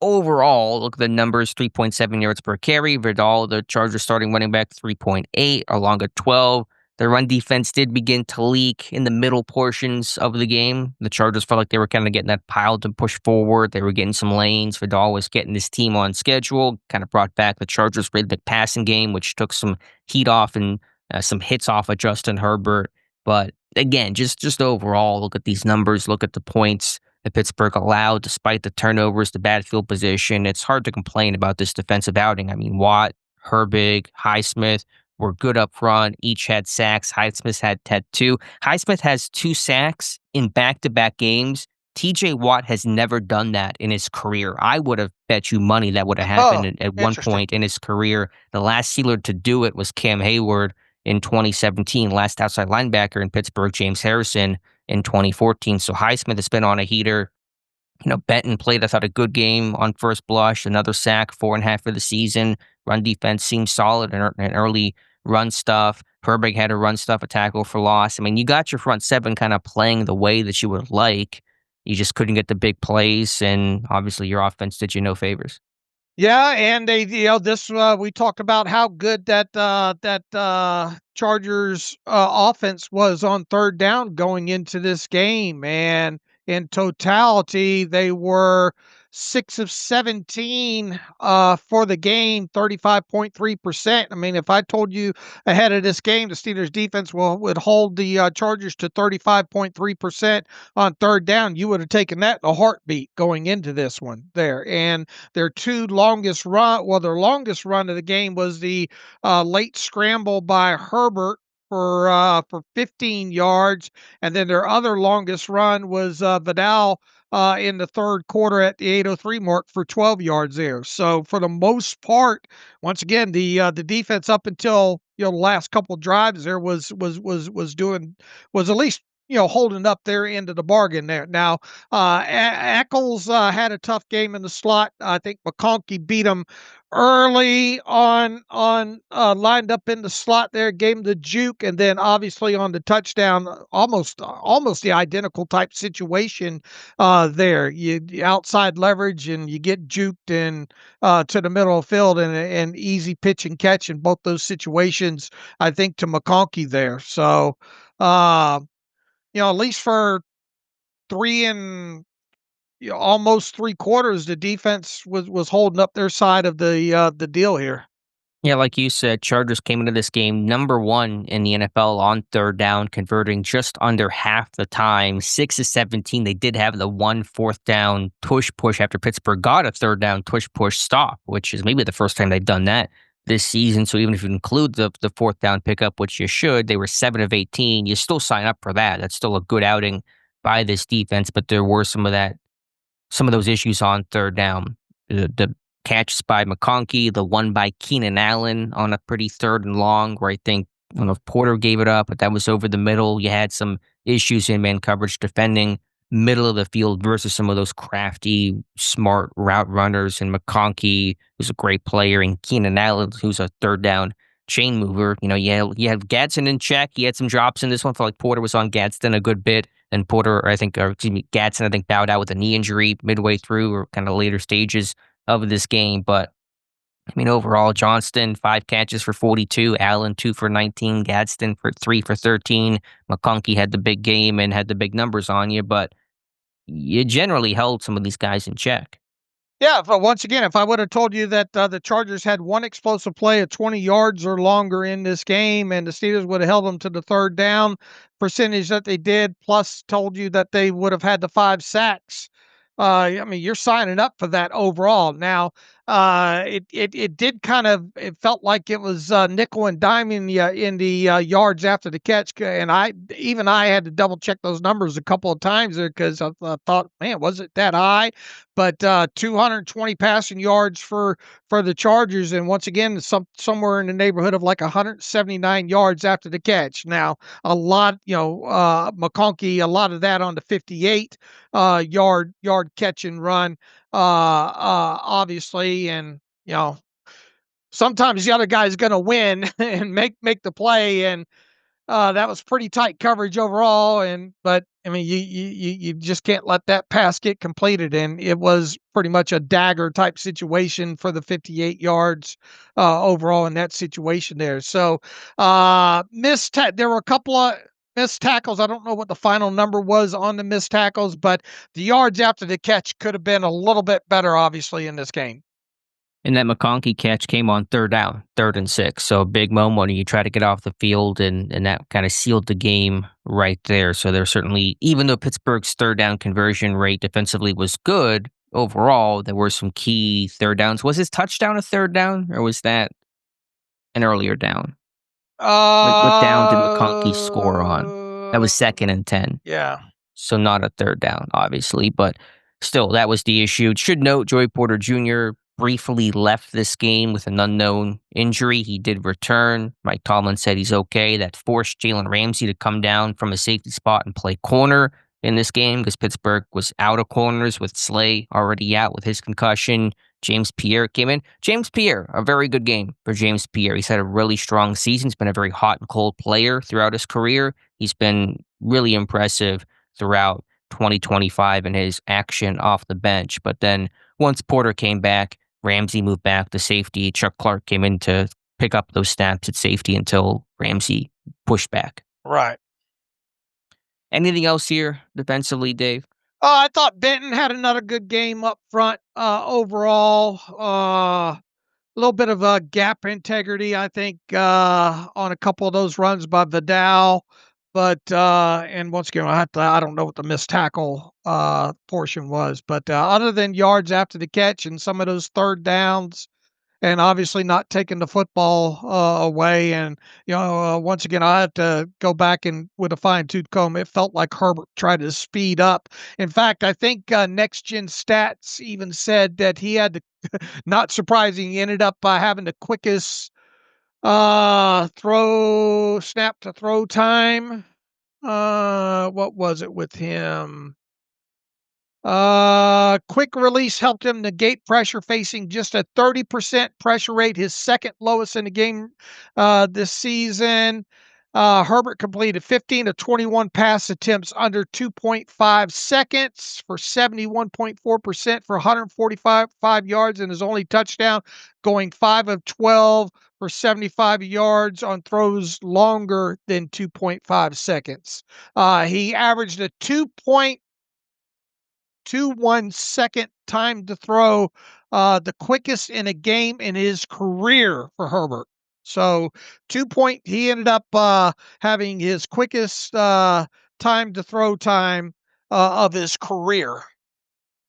overall. Look at the numbers, 3.7 yards per carry. Vidal, the Chargers starting running back, 3.8, along at 12. The run defense did begin to leak in the middle portions of the game. The Chargers felt like they were kind of getting that pile to push forward. They were getting some lanes. Vidal was getting his team on schedule, kind of brought back the Chargers' rhythmic passing game, which took some heat off and some hits off of Justin Herbert. But again, just overall, look at these numbers, look at the points that Pittsburgh allowed despite the turnovers, the bad field position. It's hard to complain about this defensive outing. I mean, Watt, Herbig, Highsmith were good up front. Each had sacks. Highsmith had 2. Highsmith has 2 sacks in back-to-back games. TJ Watt has never done that in his career. I would have bet you money that would have happened at one point in his career. The last Steeler to do it was Cam Hayward in 2017, last outside linebacker in Pittsburgh, James Harrison in 2014. So Highsmith has been on a heater. Benton played, I thought, a good game on first blush. Another sack, 4.5 for the season. Run defense seems solid and early run stuff. Herbig had a run stuff, a tackle for loss. I mean, you got your front 7 kind of playing the way that you would like. You just couldn't get the big plays, and obviously your offense did you no favors. Yeah, and they, we talked about how good that Chargers offense was on third down going into this game, and in totality, they were 6 of 17 for the game, 35.3%. I mean, if I told you ahead of this game the Steelers defense would hold the Chargers to 35.3% on third down, you would have taken that in a heartbeat going into this one there. And their longest run of the game was the late scramble by Herbert for 15 yards, and then their other longest run was Vidal in the third quarter at the 8:03 mark for 12 yards there. So for the most part, once again, the defense up until the last couple drives there was at least holding up their end of the bargain there. Now, Eccles had a tough game in the slot. I think McConkey beat him early on lined up in the slot there, gave him the juke, and then obviously on the touchdown, almost the identical type situation there. You outside leverage and you get juked in to the middle of the field and easy pitch and catch in both those situations, I think, to McConkey there. So at least for 3 and almost 3 quarters, the defense was holding up their side of the deal here. Yeah, like you said, Chargers came into this game number 1 in the NFL on third down, converting just under half the time, 6 of 17. They did have the 1 fourth down push after Pittsburgh got a third down push stop, which is maybe the first time they've done that this season. So even if you include the fourth down pickup, which you should, they were 7 of 18. You still sign up for that. That's still a good outing by this defense, but there were some of those issues on third down. The catches by McConkey, the one by Keenan Allen on a pretty third and long, where I think, I don't know if Porter gave it up, but that was over the middle. You had some issues in man coverage defending middle of the field versus some of those crafty, smart route runners, and McConkey, who's a great player, and Keenan Allen, who's a third down chain mover. You have Gadsden in check. He had some drops in this one. Felt like Porter was on Gadsden a good bit, and Gadsden, I think, bowed out with a knee injury midway through or kind of later stages of this game. But overall, Johnston, 5 catches for 42, Allen, 2 for 19, Gadsden for 3 for 13. McConkey had the big game and had the big numbers on you, but you generally held some of these guys in check. Yeah, but once again, if I would have told you that the Chargers had one explosive play at 20 yards or longer in this game, and the Steelers would have held them to the third down percentage that they did, plus told you that they would have had the 5 sacks, you're signing up for that overall. Now, it did it felt like it was nickel and dime in the yards after the catch, and I had to double check those numbers a couple of times there because I thought, man, was it that high? But 220 passing yards for the Chargers, and once again, somewhere in the neighborhood of like 179 yards after the catch. Now, a lot, McConkey, a lot of that on the 58 yard catch and run, obviously, and sometimes the other guy's going to win and make the play, and that was pretty tight coverage overall, but you just can't let that pass get completed, and it was pretty much a dagger type situation for the 58 yards overall in that situation there. So there were a couple of missed tackles. I don't know what the final number was on the missed tackles, but the yards after the catch could have been a little bit better, obviously, in this game. And that McConkey catch came on third down, 3rd and 6. So a big moment when you try to get off the field, and that kind of sealed the game right there. So there's certainly, even though Pittsburgh's third down conversion rate defensively was good overall, there were some key third downs. Was his touchdown a third down, or was that an earlier down? What down did McConkey score on? That was 2nd and 10. Yeah. So not a third down, obviously, but still, that was the issue. Should note, Joey Porter Jr. briefly left this game with an unknown injury. He did return. Mike Tomlin said he's okay. That forced Jalen Ramsey to come down from a safety spot and play corner in this game because Pittsburgh was out of corners with Slay already out with his concussion. James Pierre came in. James Pierre, a very good game for James Pierre. He's had a really strong season. He's been a very hot and cold player throughout his career. He's been really impressive throughout 2025 in his action off the bench. But then once Porter came back, Ramsey moved back to safety. Chuck Clark came in to pick up those snaps at safety until Ramsey pushed back. Right. Anything else here defensively, Dave? I thought Benton had another good game up front overall. A little bit of a gap integrity, I think, on a couple of those runs by Vidal. But and once again, I don't know what the missed tackle portion was, but other than yards after the catch and some of those third downs, and obviously not taking the football away, and once again, I have to go back and with a fine-tooth comb. It felt like Herbert tried to speed up. In fact, I think Next Gen Stats even said that he had to. Not surprising, he ended up having the quickest snap to throw time. What was it with him? Quick release helped him negate pressure, facing just a 30% pressure rate, his second lowest in the game this season. Herbert completed 15 of 21 pass attempts under 2.5 seconds for 71.4% for 145 yards, and his only touchdown, going 5 of 12 for 75 yards on throws longer than 2.5 seconds. He averaged a 2.21 second time to throw, the quickest in a game in his career for Herbert. So he ended up having his quickest time to throw time of his career.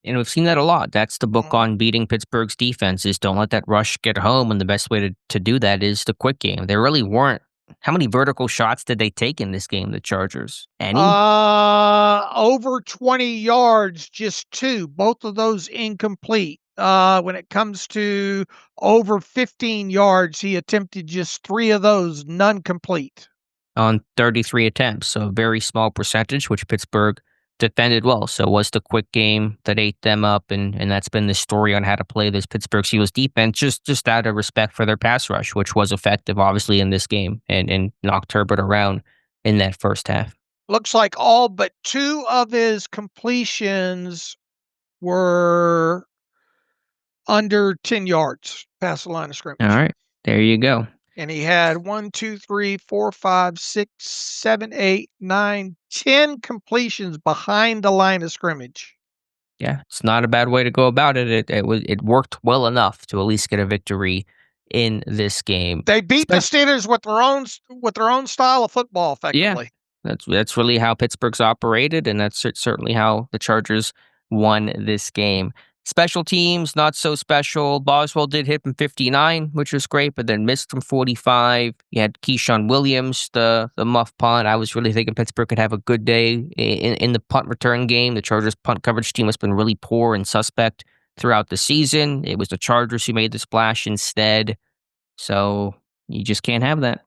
And we've seen that a lot. That's the book on beating Pittsburgh's defense, is don't let that rush get home. And the best way to do that is the quick game. There really weren't. How many vertical shots did they take in this game, the Chargers? Any? Over 20 yards, just 2. Both of those incomplete. When it comes to over 15 yards, he attempted just 3 of those, none complete. On 33 attempts, so a very small percentage, which Pittsburgh defended well. So it was the quick game that ate them up, and that's been the story on how to play this Pittsburgh Steelers defense, just out of respect for their pass rush, which was effective, obviously, in this game, and knocked Herbert around in that first half. Looks like all but 2 of his completions were under 10 yards past the line of All scrimmage. right, there you go. And he had 1, 2, 3, 4, 5, 6, 7, 8, 9, 10 completions behind the line of scrimmage. Yeah, it's not a bad way to go about it. It worked well enough to at least get a victory in this game. They beat the Steelers with their own style of football, Yeah, effectively. that's really how Pittsburgh's operated, and that's certainly how the Chargers won this game. Special teams, not so special. Boswell did hit from 59, which was great, but then missed from 45. You had Keyshawn Williams, the muff punt. I was really thinking Pittsburgh could have a good day in the punt return game. The Chargers punt coverage team has been really poor and suspect throughout the season. It was the Chargers who made the splash instead. So you just can't have that.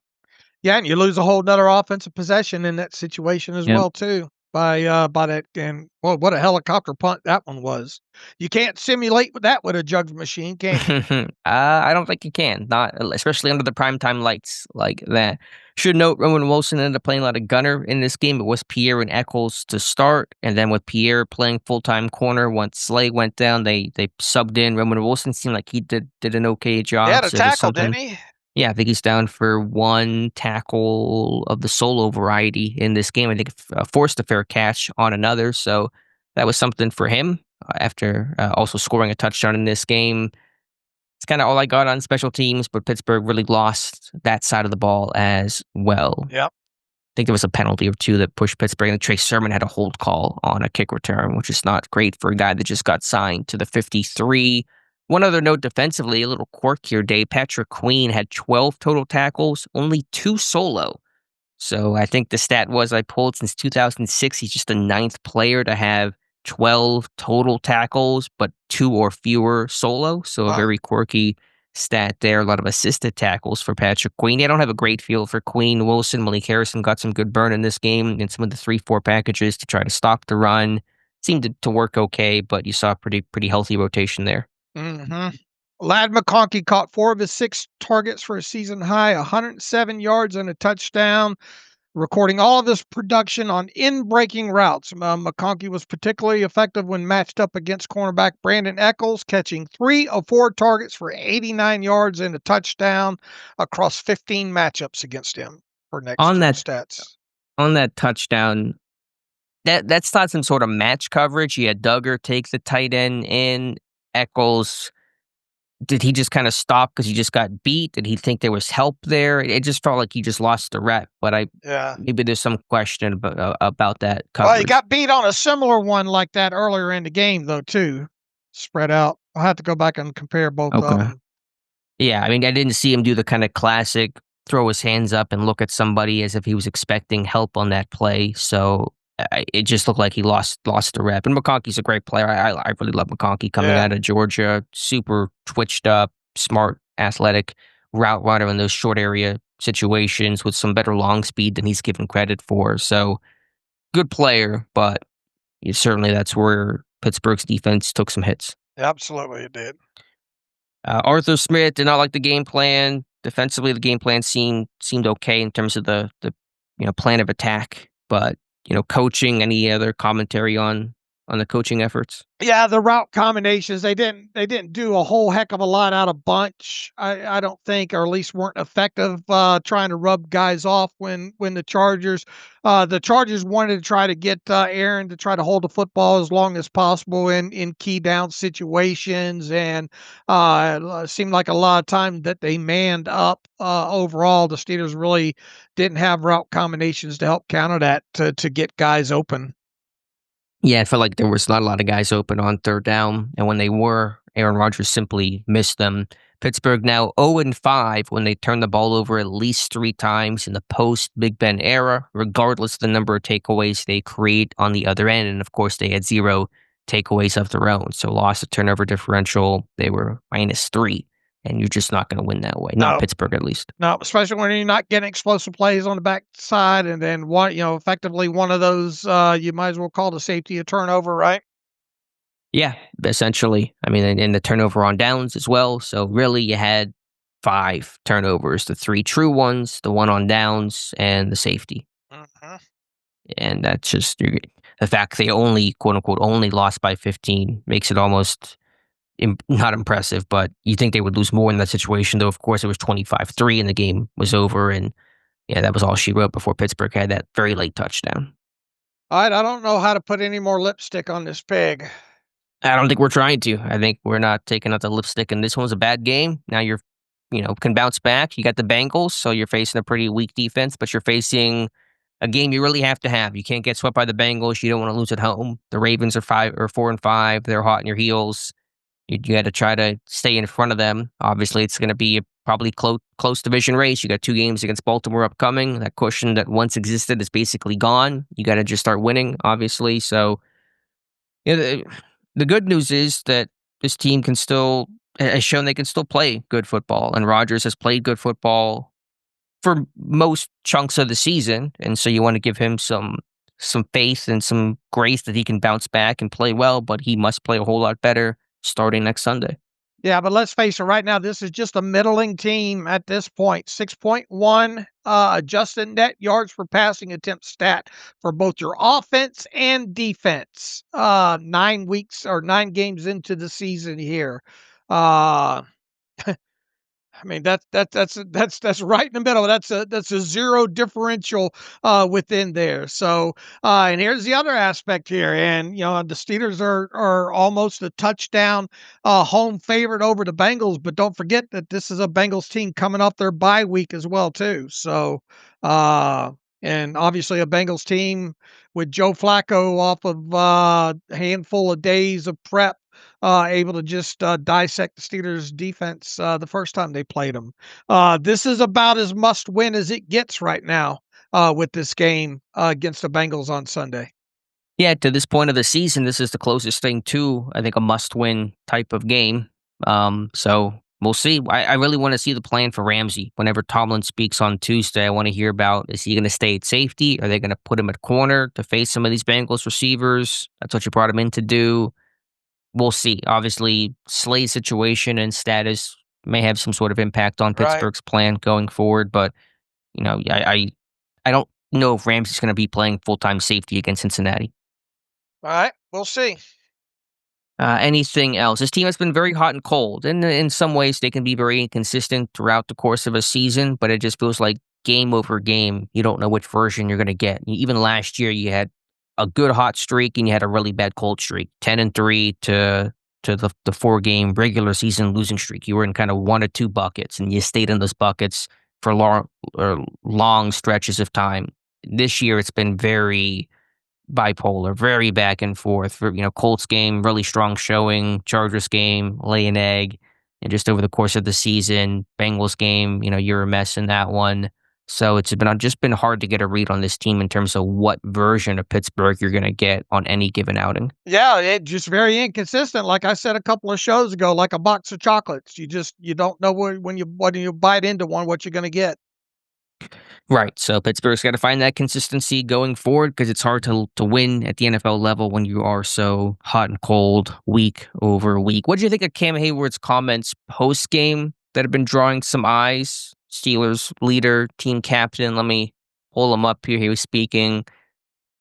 Yeah, and you lose a whole nother offensive possession in that situation as well, too. By that, and well, what a helicopter punt that one was. You can't simulate that with a jugs machine, can you? I don't think you can, not especially under the primetime lights like that. Should note, Roman Wilson ended up playing a lot of gunner in this game. It was Pierre and Eccles to start, and then with Pierre playing full-time corner, once Slay went down, they subbed in. Roman Wilson seemed like he did an okay job. He had a so there's tackle, didn't he? Yeah, I think he's down for 1 tackle of the solo variety in this game. I think forced a fair catch on another, so that was something for him after also scoring a touchdown in this game. It's kind of all I got on special teams, but Pittsburgh really lost that side of the ball as well. Yep. I think there was a penalty or two that pushed Pittsburgh, and Trey Sermon had a hold call on a kick return, which is not great for a guy that just got signed to the 53. One other note defensively, a little quirk here, Dave. Patrick Queen had 12 total tackles, only 2 solo. So I think the stat was I pulled since 2006, he's just the 9th player to have 12 total tackles, but 2 or fewer solo. So a very quirky stat there. A lot of assisted tackles for Patrick Queen. I don't have a great feel for Queen. Wilson, Malik Harrison got some good burn in this game in some of the 3-4 packages to try to stop the run. Seemed to work okay, but you saw a pretty healthy rotation there. Mm-hmm. Ladd McConkey caught 4 of his 6 targets for a season high, 107 yards and a touchdown, recording all of his production on in-breaking routes. McConkey was particularly effective when matched up against cornerback Brandon Eccles, catching 3 of 4 targets for 89 yards and a touchdown across 15 matchups against him for next stats. On that touchdown, that's not some sort of match coverage. You had Duggar take the tight end in. Eccles, did he just kind of stop because he just got beat? Did he think there was help there? It just felt like he just lost the rep, but maybe there's some question about that coverage. Well, he got beat on a similar one like that earlier in the game, though, too. Spread out. I'll have to go back and compare both of them. Yeah, I mean, I didn't see him do the kind of classic throw his hands up and look at somebody as if he was expecting help on that play, so it just looked like he lost the rep. And McConkey's a great player. I really love McConkey coming out of Georgia. Super twitched up, smart, athletic route runner in those short area situations with some better long speed than he's given credit for. So good player, but certainly that's where Pittsburgh's defense took some hits. Absolutely, it did. Arthur Smith did not like the game plan. Defensively, the game plan seemed okay in terms of the plan of attack, but coaching, any other commentary on the coaching efforts? Yeah, the route combinations, they didn't do a whole heck of a lot out of bunch. I don't think, or at least weren't effective trying to rub guys off when the Chargers wanted to try to get Aaron to try to hold the football as long as possible in key down situations, and it seemed like a lot of time that they manned up. Overall, the Steelers really didn't have route combinations to help counter that to get guys open. Yeah, it felt like there was not a lot of guys open on third down, and when they were, Aaron Rodgers simply missed them. Pittsburgh now 0-5 when they turn the ball over at least 3 times in the post-Big Ben era, regardless of the number of takeaways they create on the other end. And, of course, they had 0 takeaways of their own. So lost the turnover differential. They were -3 and you're just not going to win that way. Not No. Pittsburgh, at least. No, especially when you're not getting explosive plays on the backside, and then effectively one of those, you might as well call the safety a turnover, right? Yeah, essentially. I mean, and the turnover on downs as well. So really, you had 5 turnovers: the 3 true ones, the one on downs, and the safety. Mhm. And that's just the fact they only, quote unquote, only lost by 15 makes it almost not impressive. But you think they would lose more in that situation, though. Of course, it was 25-3, and the game was over. And yeah, that was all she wrote before Pittsburgh had that very late touchdown. All right, I don't know how to put any more lipstick on this pig. I don't think we're trying to. I think we're not taking out the lipstick, and this one's a bad game. Now can bounce back. You got the Bengals, so you're facing a pretty weak defense, but you're facing a game you really have to have. You can't get swept by the Bengals. You don't want to lose at home. The Ravens are 4-5. They're hot in your heels. You got to try to stay in front of them. Obviously, it's going to be a probably close division race. You got 2 games against Baltimore upcoming. That cushion that once existed is basically gone. You got to just start winning, obviously. So, yeah, the good news is that this team has shown they can still play good football, and Rodgers has played good football for most chunks of the season, and so you want to give him some faith and some grace that he can bounce back and play well, but he must play a whole lot better starting next Sunday. Yeah, but let's face it, right now, this is just a middling team at this point. 6.1 adjusted net yards per passing attempt stat for both your offense and defense. 9 games into the season here. Uh, I mean that's right in the middle. That's a zero differential within there. So and here's the other aspect here, and the Steelers are almost a touchdown home favorite over the Bengals, but don't forget that this is a Bengals team coming off their bye week as well too. So and obviously a Bengals team with Joe Flacco off of a handful of days of prep, able to just dissect the Steelers' defense the first time they played them. This is about as must win as it gets right now with this game against the Bengals on Sunday. Yeah, to this point of the season, this is the closest thing to, I think, a must-win type of game. So we'll see. I really want to see the plan for Ramsey. Whenever Tomlin speaks on Tuesday, I want to hear about, is he going to stay at safety? Are they going to put him at corner to face some of these Bengals receivers? That's what you brought him in to do. We'll see. Obviously, Slay's situation and status may have some sort of impact on Right. Pittsburgh's plan going forward, but I don't know if Ramsey's going to be playing full-time safety against Cincinnati. All right, we'll see. Anything else? This team has been very hot and cold, and in some ways they can be very inconsistent throughout the course of a season, but it just feels like game over game, you don't know which version you're going to get. Even last year, you had a good hot streak and you had a really bad cold streak, 10-3 to the 4-game regular season losing streak. You were in kind of 1 or 2 buckets, and you stayed in those buckets for long stretches of time. This year, it's been very bipolar, very back and forth. Colts game, really strong showing. Chargers game, lay an egg. And just over the course of the season, Bengals game, you're a mess in that one. So it's been hard to get a read on this team in terms of what version of Pittsburgh you're going to get on any given outing. Yeah, it just very inconsistent. Like I said a couple of shows ago, like a box of chocolates. You don't know when you bite into one what you're going to get. Right. So Pittsburgh's got to find that consistency going forward because it's hard to win at the NFL level when you are so hot and cold week over week. What did you think of Cam Hayward's comments post game that have been drawing some eyes? Steelers leader, team captain. Let me pull him up here. He was speaking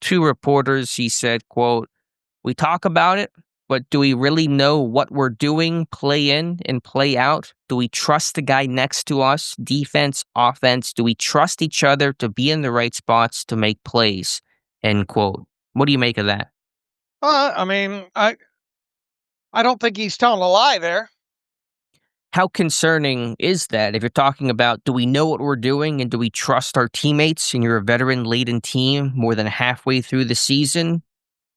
to reporters. He said, quote, "We talk about it, but do we really know what we're doing, play in and play out? Do we trust the guy next to us, defense, offense? Do we trust each other to be in the right spots to make plays?" End quote. What do you make of that? I mean, I don't think he's telling a lie there. How concerning is that if you're talking about, do we know what we're doing and do we trust our teammates, and you're a veteran-laden team more than halfway through the season?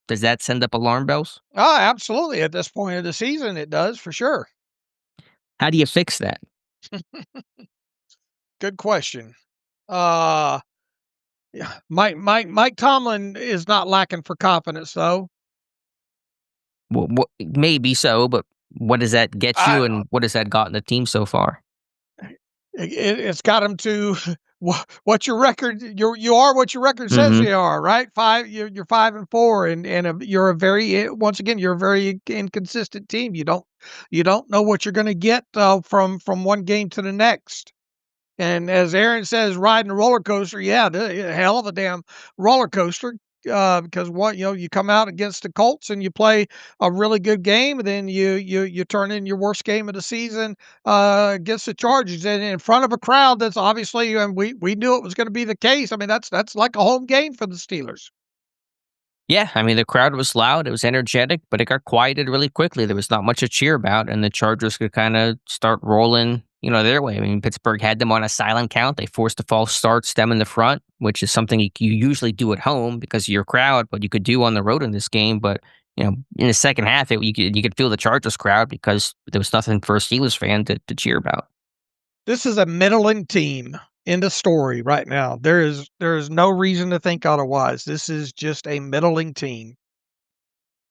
Does that send up alarm bells? Oh, absolutely. At this point of the season, it does for sure. How do you fix that? Good question. Yeah, Mike Tomlin is not lacking for confidence, though. Well, maybe so, but What does that get you, and what has that gotten the team so far? It's got them to what your record you are what your record says Mhm. you are, right? You're 5-4, and you're a very once again you're a very inconsistent team. You don't know what you're going to get from one game to the next. And as Aaron says, riding a roller coaster, yeah, hell of a damn roller coaster. Because you come out against the Colts and you play a really good game, and then you turn in your worst game of the season against the Chargers, and in front of a crowd that's obviously, and we knew it was going to be the case. I mean, that's like a home game for the Steelers. Yeah, I mean, the crowd was loud, it was energetic, but it got quieted really quickly. There was not much to cheer about, and the Chargers could kinda start rolling, their way. I mean, Pittsburgh had them on a silent count. They forced a false start, stem in the front, which is something you usually do at home because of your crowd, but you could do on the road in this game. But, in the second half, you could feel the Chargers crowd because there was nothing for a Steelers fan to cheer about. This is a middling team in the story right now. There is no reason to think otherwise. This is just a middling team.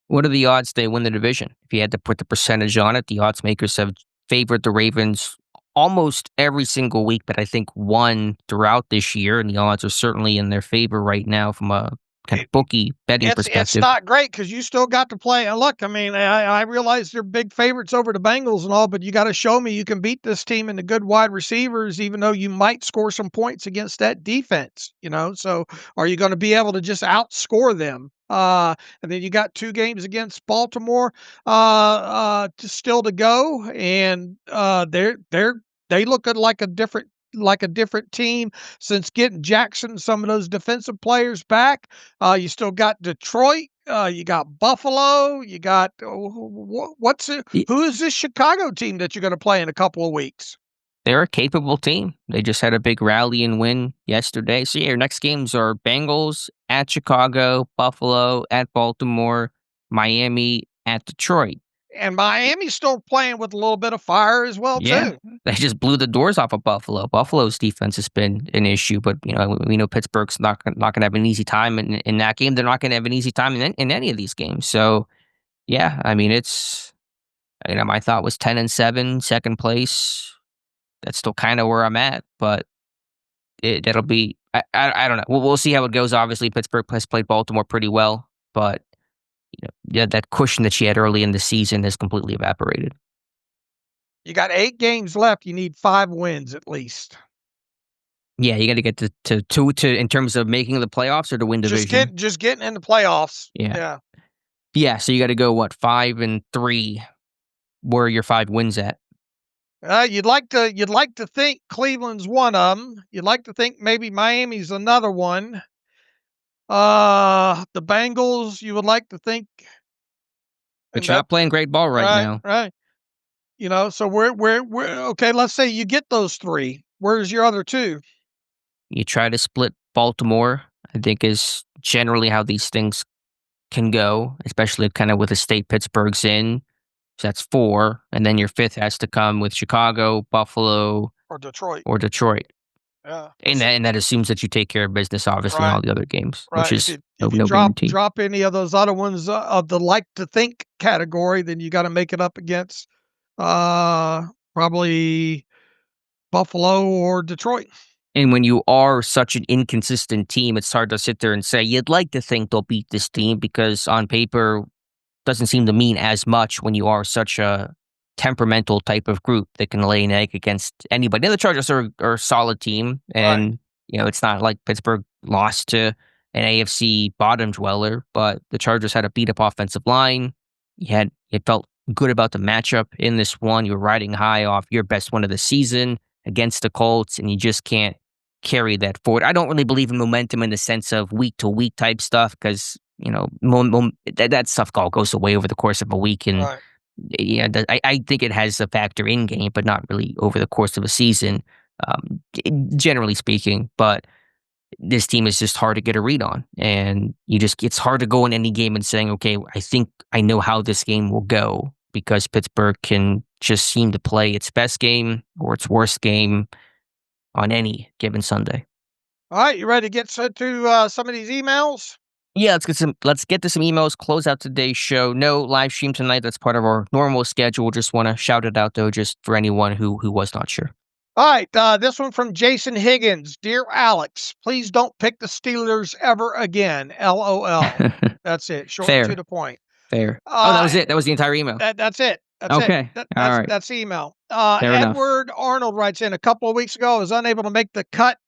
What are the odds they win the division? If you had to put the percentage on it, the odds makers have favored the Ravens almost every single week, but I think one throughout this year, and the odds are certainly in their favor right now from a kind of bookie betting It's perspective. not great because you still got to play. And look, I mean, I realize they're big favorites over the Bengals and all, but you got to show me you can beat this team and the good wide receivers, even though you might score some points against that defense. So are you going to be able to just outscore them? And then you got 2 games against Baltimore still to go, and they look like a different team since getting Jackson, some of those defensive players back. You still got Detroit. You got Buffalo. You got Y- who is this Chicago team that you're going to play in a couple of weeks? They're a capable team. They just had a big rally and win yesterday. So yeah, your next games are Bengals at Chicago, Buffalo at Baltimore, Miami at Detroit. And Miami's still playing with a little bit of fire as well Yeah, too. they just blew the doors off of Buffalo. Buffalo's defense has been an issue, but we know Pittsburgh's not going to have an easy time in that game. They're not going to have an easy time in any of these games. So yeah, I mean it's my thought was 10-7, second place. That's still kind of where I'm at, but that'll be I don't know. We'll see how it goes. Obviously, Pittsburgh has played Baltimore pretty well, but yeah, that cushion that she had early in the season has completely evaporated. You got 8 games left. You need 5 wins at least. Yeah, you got to get to in terms of making the playoffs or to win division. Just getting in the playoffs. Yeah, Yeah. yeah. So you got to go 5-3. Where are your 5 wins at? You'd like to think Cleveland's one of them. You'd like to think maybe Miami's another one. The Bengals, you would like to think, But and you're that not playing great ball right right, now. right. So we're okay. Let's say you get those 3. Where's your other 2? You try to split Baltimore. I think is generally how these things can go, especially kind of with the state Pittsburgh's in. So that's 4, and then your 5th has to come with Chicago, Buffalo, Or Detroit? or Detroit. Yeah, And that assumes that you take care of business, obviously, in right, all the other games, which right. If is you no if you no guarantee. drop any of those other ones of the like to think category, then you got to make it up against uh probably Buffalo or Detroit. And when you are such an inconsistent team, it's hard to sit there and say you'd like to think they'll beat this team because on paper doesn't seem to mean as much when you are such a temperamental type of group that can lay an egg against anybody. Now, the Chargers are a solid team, Right. and it's not like Pittsburgh lost to an AFC bottom dweller, but the Chargers had a beat up offensive line. It felt good about the matchup in this one. You were riding high off your best one of the season against the Colts, and you just can't carry that forward. I don't really believe in momentum in the sense of week to week type stuff because that stuff all goes away over the course of a week, and Right. yeah, I think it has a factor in game, but not really over the course of a season, generally speaking. But this team is just hard to get a read on, and it's hard to go in any game and saying, okay, I think I know how this game will go because Pittsburgh can just seem to play its best game or its worst game on any given Sunday. All right, you ready to get to some of these emails? Yeah, let's get to some emails, close out today's show. No live stream tonight. That's part of our normal schedule. Just want to shout it out though, just for anyone who was not sure. All right, this one from Jason Higgins. Dear Alex, please don't pick the Steelers ever again. LOL. That's it. Short and to Fair, the point. fair. Oh, that was it. That was the entire email. That's it. That's it. Okay. All right. That's the email. Fair enough. Edward Arnold writes in, a couple of weeks ago, I was unable to make the cut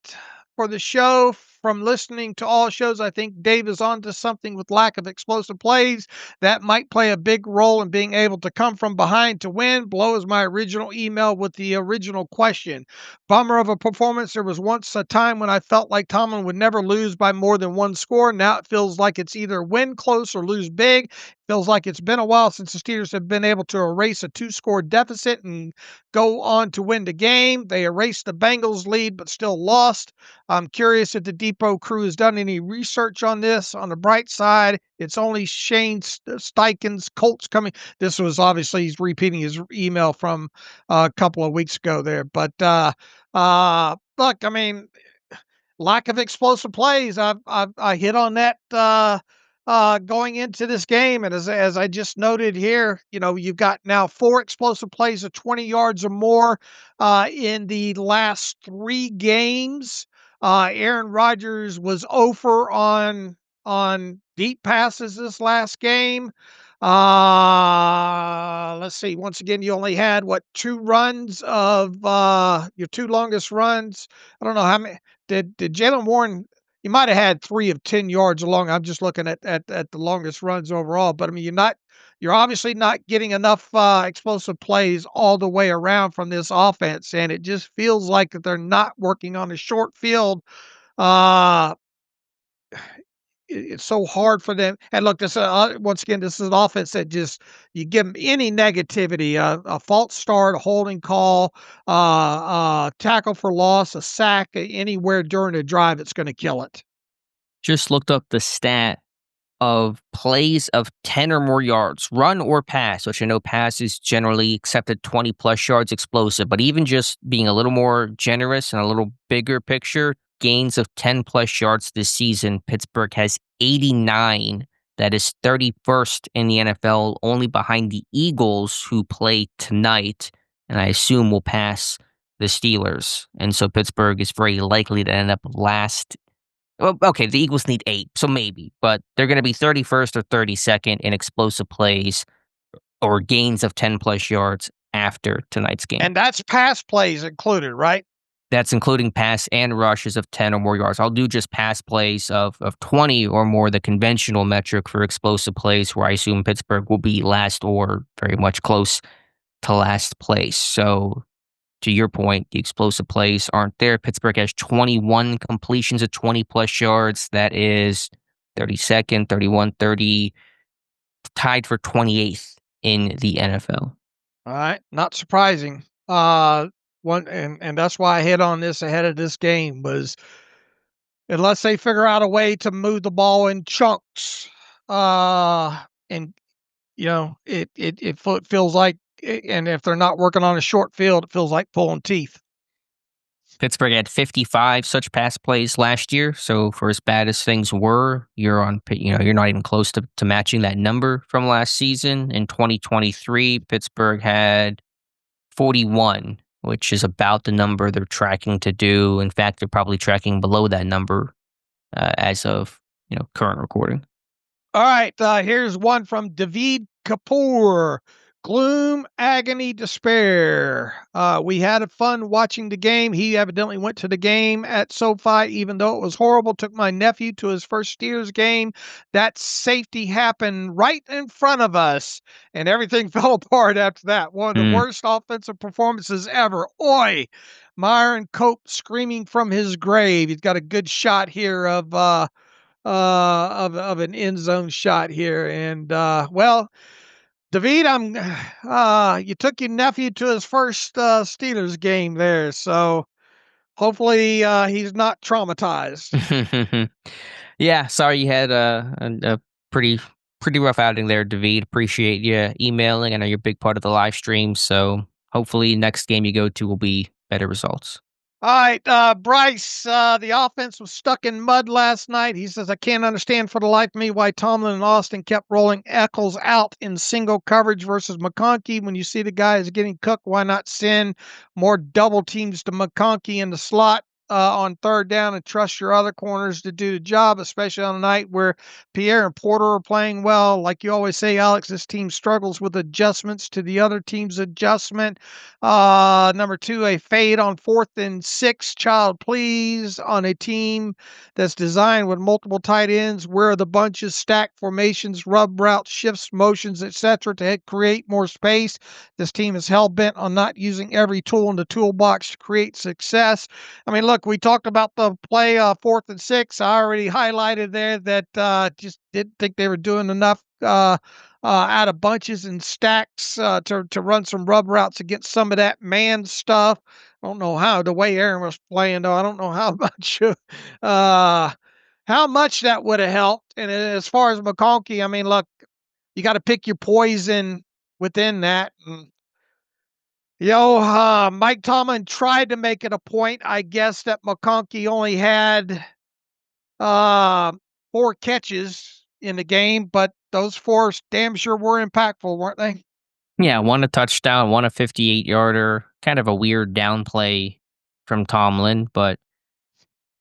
for the show. From listening to all shows, I think Dave is onto something with lack of explosive plays. That might play a big role in being able to come from behind to win. Below is my original email with the original question. Bummer of a performance. There was once a time when I felt like Tomlin would never lose by more than one score. Now it feels like it's either win close or lose big. Feels like it's been a while since the Steelers have been able to erase a 2-score deficit and go on to win the game. They erased the Bengals lead but still lost. I'm curious if the Depot crew has done any research on this. On the bright side, it's only Shane Steichen's Colts coming. This was obviously, he's repeating his email from a couple of weeks ago there. But look, I mean, lack of explosive plays. I hit on that going into this game, and as I just noted here, you've got now 4 explosive plays of 20 yards or more in the last 3 games. Aaron Rodgers was over on deep passes this last game. Let's see. Once again, you only had 2 runs of your 2 longest runs. I don't know how many did Jalen Warren. You might have had 3 of 10 yards along. I'm just looking at the longest runs overall. But I mean, you're obviously not getting enough explosive plays all the way around from this offense, and it just feels like that they're not working on a short field. It's so hard for them. And look, this once again, this is an offense that just you give them any negativity, a false start, a holding call, tackle for loss, a sack, anywhere during the drive, it's going to kill it. Just looked up the stat of plays of 10 or more yards, run or pass, which I know pass is generally accepted 20 plus yards explosive, but even just being a little more generous and a little bigger picture, gains of 10 plus yards this season, Pittsburgh has 89. That is 31st in the NFL, only behind the Eagles, who play tonight, and I assume will pass the Steelers. And so Pittsburgh is very likely to end up last. Well, okay, the Eagles need 8, so maybe, but they're going to be 31st or 32nd in explosive plays or gains of 10 plus yards after tonight's game. And that's pass plays included, right? That's including pass and rushes of 10 or more yards. I'll do just pass plays of 20 or more, the conventional metric for explosive plays, where I assume Pittsburgh will be last or very much close to last place. So to your point, the explosive plays aren't there. Pittsburgh has 21 completions of 20 plus yards. That is 32nd, 31, 30, tied for 28th in the NFL. All right, not surprising. And that's why I hit on this ahead of this game was, unless they figure out a way to move the ball in chunks, and it feels like. And if they're not working on a short field, it feels like pulling teeth. Pittsburgh had 55 such pass plays last year. So for as bad as things were, you're not even close to matching that number from last season. In 2023, Pittsburgh had 41, which is about the number they're tracking to do. In fact, they're probably tracking below that number as of current recording. All right, here's one from David Kapoor. Gloom, agony, despair. We had fun watching the game. He evidently went to the game at SoFi, even though it was horrible. Took my nephew to his first Steelers game. That safety happened right in front of us, and everything fell apart after that. One of the worst offensive performances ever. Oi! Myron Cope screaming from his grave. He's got a good shot here of an end zone shot here, and David, you took your nephew to his first Steelers game there, so hopefully he's not traumatized. Yeah, sorry you had a pretty rough outing there, David. Appreciate you emailing. I know you're a big part of the live stream, so hopefully next game you go to will be better results. All right, Bryce, the offense was stuck in mud last night. He says, I can't understand for the life of me why Tomlin and Austin kept rolling Eccles out in single coverage versus McConkey. When you see the guy is getting cooked, why not send more double teams to McConkey in the slot on third down and trust your other corners to do the job, especially on a night where Pierre and Porter are playing well. Like you always say, Alex, this team struggles with adjustments to the other team's adjustment. Number two, a fade on 4th and 6, child please, on a team that's designed with multiple tight ends, where the bunches, stack formations, rub routes, shifts, motions, etc. to create more space. This team is hell bent on not using every tool in the toolbox to create success. I mean, look, we talked about the play 4th and 6. I already highlighted there that just didn't think they were doing enough out of bunches and stacks to run some rub routes against some of that man stuff. I don't know how the way Aaron was playing though. I don't know how much that would have helped. And as far as McConkey, I mean, look, you got to pick your poison within that. And, Mike Tomlin tried to make it a point, I guess, that McConkey only had 4 catches in the game, but those 4 damn sure were impactful, weren't they? Yeah, one a touchdown, one a 58-yarder. Kind of a weird downplay from Tomlin, but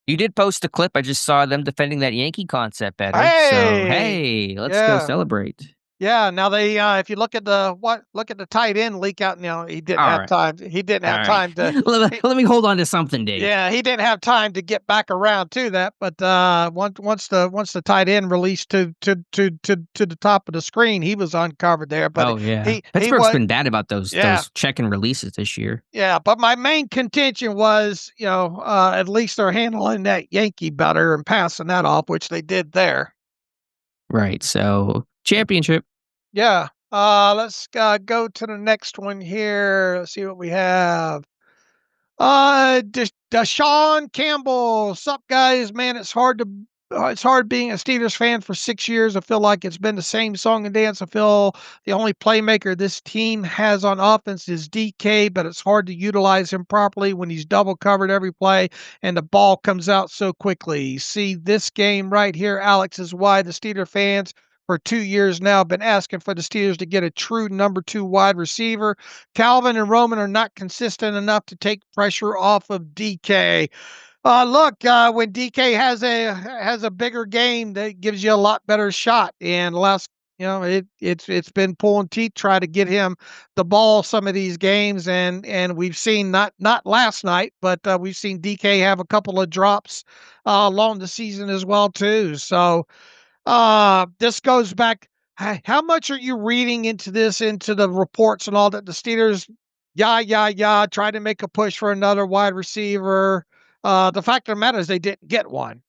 you did post a clip. I just saw them defending that Yankee concept better. So, Hey, hey, let's go yeah, celebrate. yeah. Now they, if you look at the tight end leak out. He didn't All have right. time. He didn't All have right. time to. Let me hold on to something, Dave. Yeah, he didn't have time to get back around to that. But once the tight end released to the top of the screen, he was uncovered there. But Oh, yeah. he Pittsburgh's was, been bad about those yeah, check and releases this year. yeah. But my main contention was, at least they're handling that Yankee better and passing that off, which they did there. Right. So, championship. Yeah. Let's go to the next one here. Let's see what we have. Deshaun Campbell. Sup, guys? Man, it's hard being a Steelers fan for 6 years. I feel like it's been the same song and dance. I feel the only playmaker this team has on offense is DK, but it's hard to utilize him properly when he's double covered every play and the ball comes out so quickly. See, this game right here, Alex, is why the Steeler fans for 2 years now have been asking for the Steelers to get a true number 2 wide receiver. Calvin and Roman are not consistent enough to take pressure off of DK. Look, when DK has a bigger game, that gives you a lot better shot. And last, it's been pulling teeth try to get him the ball some of these games, and we've seen not last night, but we've seen DK have a couple of drops along the season as well too. So this goes back. How much are you reading into this, into the reports and all that? The Steelers, try to make a push for another wide receiver. The fact of the matter is they didn't get one.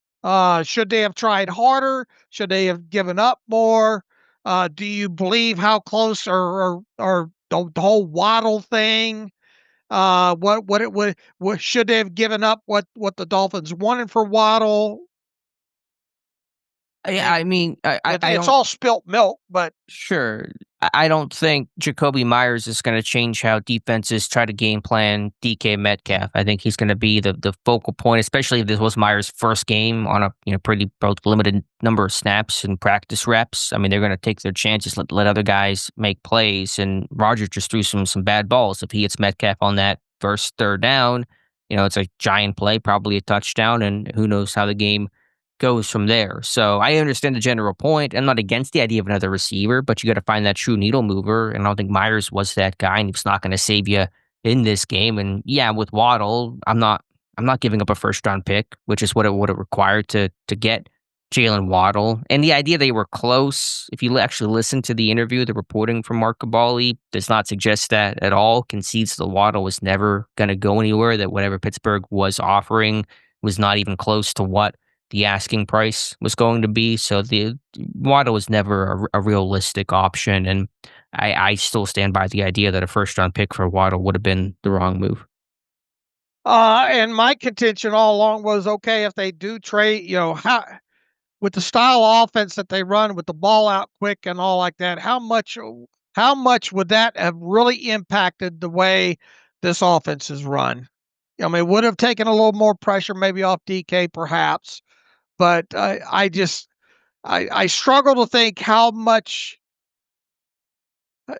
Should they have tried harder? Should they have given up more? Do you believe how close or the whole Waddle thing? What should they have given up what the Dolphins wanted for Waddle? Yeah, I mean, I It's don't. all spilt milk, but Sure. I don't think Jacoby Myers is going to change how defenses try to game plan DK Metcalf. I think he's going to be the focal point, especially if this was Myers' first game on a pretty both limited number of snaps and practice reps. I mean, they're going to take their chances, let other guys make plays. And Rodgers just threw some bad balls. If he hits Metcalf on that first third down, it's a giant play, probably a touchdown, and who knows how the game goes from there. So I understand the general point. I'm not against the idea of another receiver, but you got to find that true needle mover. And I don't think Myers was that guy, and he's not going to save you in this game. And yeah, with Waddle, I'm not giving up a first round pick, which is what it would have required to get Jalen Waddle. And the idea they were close, if you actually listen to the interview, the reporting from Mark Cabali does not suggest that at all. Concedes the Waddle was never going to go anywhere, that whatever Pittsburgh was offering was not even close to what the asking price was going to be. So the Waddle was never a realistic option. And I still stand by the idea that a first round pick for Waddle would have been the wrong move. And my contention all along was, okay, if they do trade, how with the style of offense that they run with the ball out quick and all like that, how much would that have really impacted the way this offense is run? I mean, would have taken a little more pressure maybe off DK perhaps, but I struggle to think how much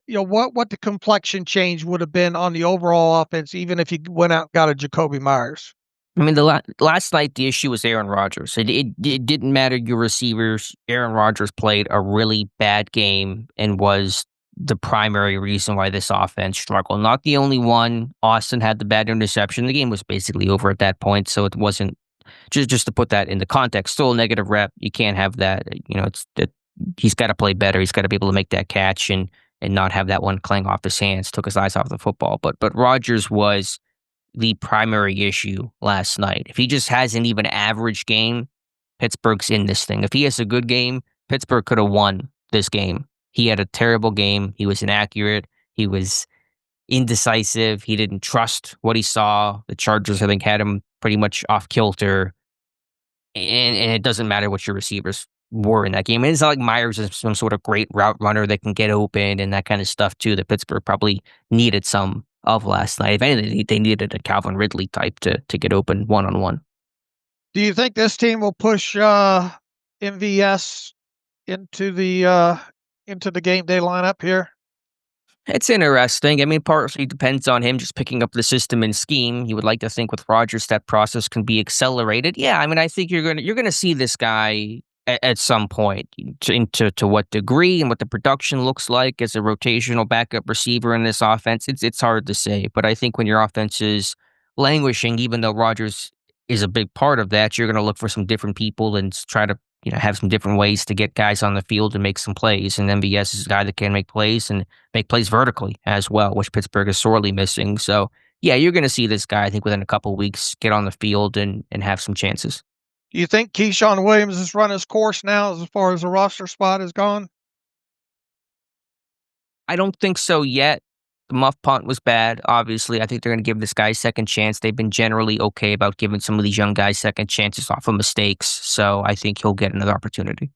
what the complexion change would have been on the overall offense, even if you went out and got a Jacoby Myers. I mean, the last night, the issue was Aaron Rodgers. It didn't matter your receivers. Aaron Rodgers played a really bad game and was the primary reason why this offense struggled. Not the only one. Austin had the bad interception. The game was basically over at that point, so it wasn't just to put that into context. Still a negative rep. You can't have that. It's that he's got to play better. He's got to be able to make that catch and not have that one clang off his hands. Took his eyes off the football. But Rodgers was the primary issue last night. If he just has an even average game, Pittsburgh's in this thing. If he has a good game, Pittsburgh could have won this game. He had a terrible game. He was inaccurate. He was indecisive. He didn't trust what he saw. The Chargers, I think, had him pretty much off kilter. And it doesn't matter what your receivers were in that game. And it's not like Myers is some sort of great route runner that can get open and that kind of stuff, too, that Pittsburgh probably needed some of last night. If anything, they needed a Calvin Ridley type to get open one-on-one. Do you think this team will push MVS into the game day lineup here? It's interesting. I mean, partly depends on him just picking up the system and scheme. You would like to think with Rodgers that process can be accelerated. Yeah, I mean, I think you're gonna see this guy at some point. To what degree and what the production looks like as a rotational backup receiver in this offense, it's hard to say. But I think when your offense is languishing, even though Rodgers is a big part of that, you're going to look for some different people and try to have some different ways to get guys on the field and make some plays. And MVS is a guy that can make plays and make plays vertically as well, which Pittsburgh is sorely missing. So yeah, you're going to see this guy, I think, within a couple of weeks get on the field and have some chances. Do you think Keyshawn Williams has run his course now as far as the roster spot is gone? I don't think so yet. The muff punt was bad, obviously. I think they're going to give this guy a second chance. They've been generally okay about giving some of these young guys second chances off of mistakes. So I think he'll get another opportunity.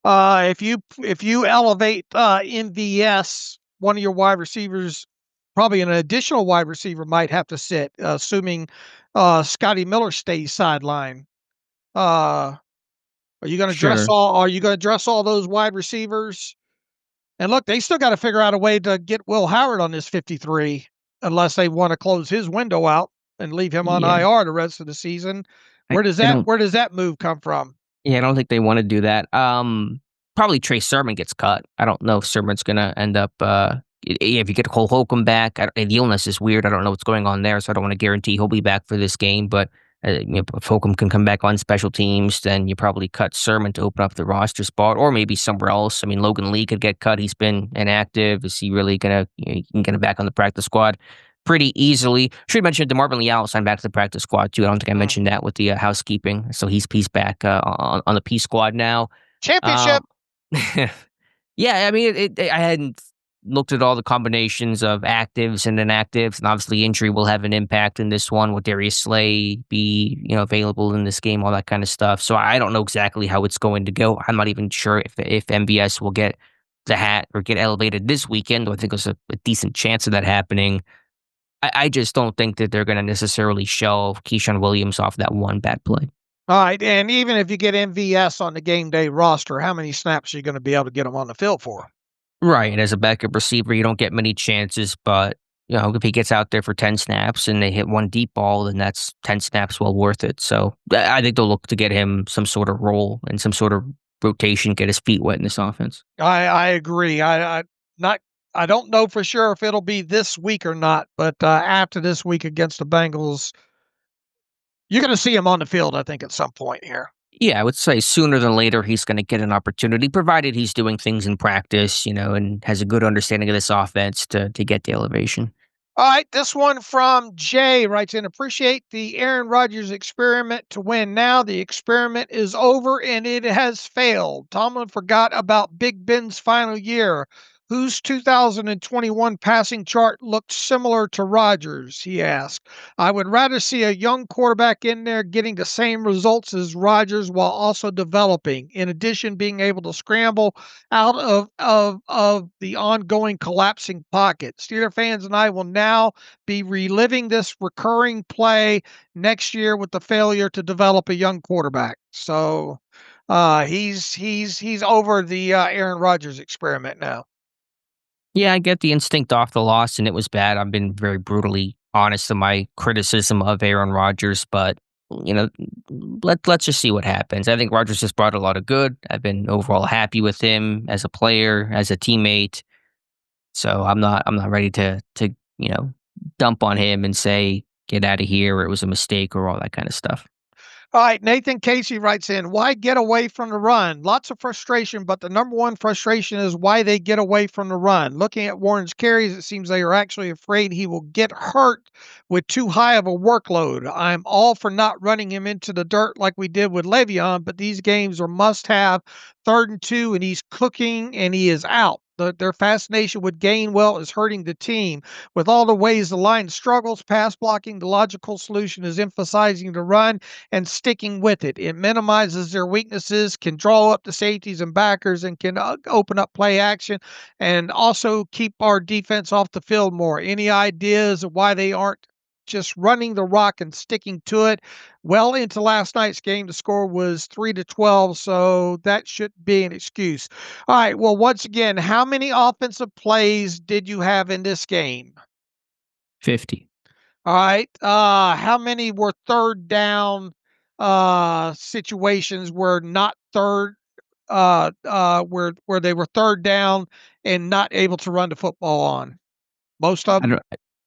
If you elevate MVS, one of your wide receivers, probably an additional wide receiver might have to sit, assuming Scotty Miller stays sideline. Are you going to dress Sure. all? Are you going to dress all those wide receivers? And look, they still got to figure out a way to get Will Howard on this 53, unless they want to close his window out and leave him on Yeah. IR the rest of the season. Where does that move come from? Yeah, I don't think they want to do that. Probably Trey Sermon gets cut. I don't know if Sermon's going to end up. If you get Cole Holcomb back, the illness is weird. I don't know what's going on there, so I don't want to guarantee he'll be back for this game. But if Holcomb can come back on special teams, then you probably cut Sermon to open up the roster spot, or maybe somewhere else. I mean, Logan Lee could get cut. He's been inactive. Is he really gonna? You can get him back on the practice squad pretty easily. Should mention DeMarvin Leal signed back to the practice squad too. I don't think I mentioned that with the housekeeping. So he's back on the P squad now. Championship. Yeah, I mean, I hadn't looked at all the combinations of actives and inactives, and obviously injury will have an impact in this one. Will Darius Slay be available in this game? All that kind of stuff. So I don't know exactly how it's going to go. I'm not even sure if MVS will get the hat or get elevated this weekend. I think there's a decent chance of that happening. I just don't think that they're going to necessarily shelve Keyshawn Williams off that one bad play. All right, and even if you get MVS on the game day roster, how many snaps are you going to be able to get him on the field for? Right, and as a backup receiver, you don't get many chances, but if he gets out there for 10 snaps and they hit one deep ball, then that's 10 snaps well worth it. So I think they'll look to get him some sort of role and some sort of rotation, get his feet wet in this offense. I agree. I don't know for sure if it'll be this week or not, but after this week against the Bengals, you're going to see him on the field, I think, at some point here. Yeah, I would say sooner than later he's going to get an opportunity, provided he's doing things in practice, and has a good understanding of this offense to get the elevation. All right, this one from Jay writes in, appreciate the Aaron Rodgers experiment to win now. The experiment is over and it has failed. Tomlin forgot about Big Ben's final year. Whose 2021 passing chart looked similar to Rodgers? He asked. I would rather see a young quarterback in there getting the same results as Rodgers while also developing. In addition, being able to scramble out of the ongoing collapsing pocket. Steeler fans and I will now be reliving this recurring play next year with the failure to develop a young quarterback. So he's over the Aaron Rodgers experiment now. Yeah, I get the instinct off the loss, and it was bad. I've been very brutally honest in my criticism of Aaron Rodgers, but you know, let's just see what happens. I think Rodgers has brought a lot of good. I've been overall happy with him as a player, as a teammate. So I'm not ready to dump on him and say get out of here or it was a mistake or all that kind of stuff. All right, Nathan Casey writes in, why get away from the run? Lots of frustration, but the number one frustration is why they get away from the run. Looking at Warren's carries, it seems they are actually afraid he will get hurt with too high of a workload. I'm all for not running him into the dirt like we did with Le'Veon, but these games are must have 3rd and 2, and he's cooking and he is out. Their fascination with Gainwell is hurting the team. With all the ways the line struggles, pass blocking, the logical solution is emphasizing the run and sticking with it. It minimizes their weaknesses, can draw up the safeties and backers, and can open up play action and also keep our defense off the field more. Any ideas of why they aren't just running the rock and sticking to it? Well, into last night's game, the score was 3-12, so that shouldn't be an excuse. All right, well, once again, how many offensive plays did you have in this game? 50. All right. How many were third down situations were not third where they were third down and not able to run the football on? Most of I them? don't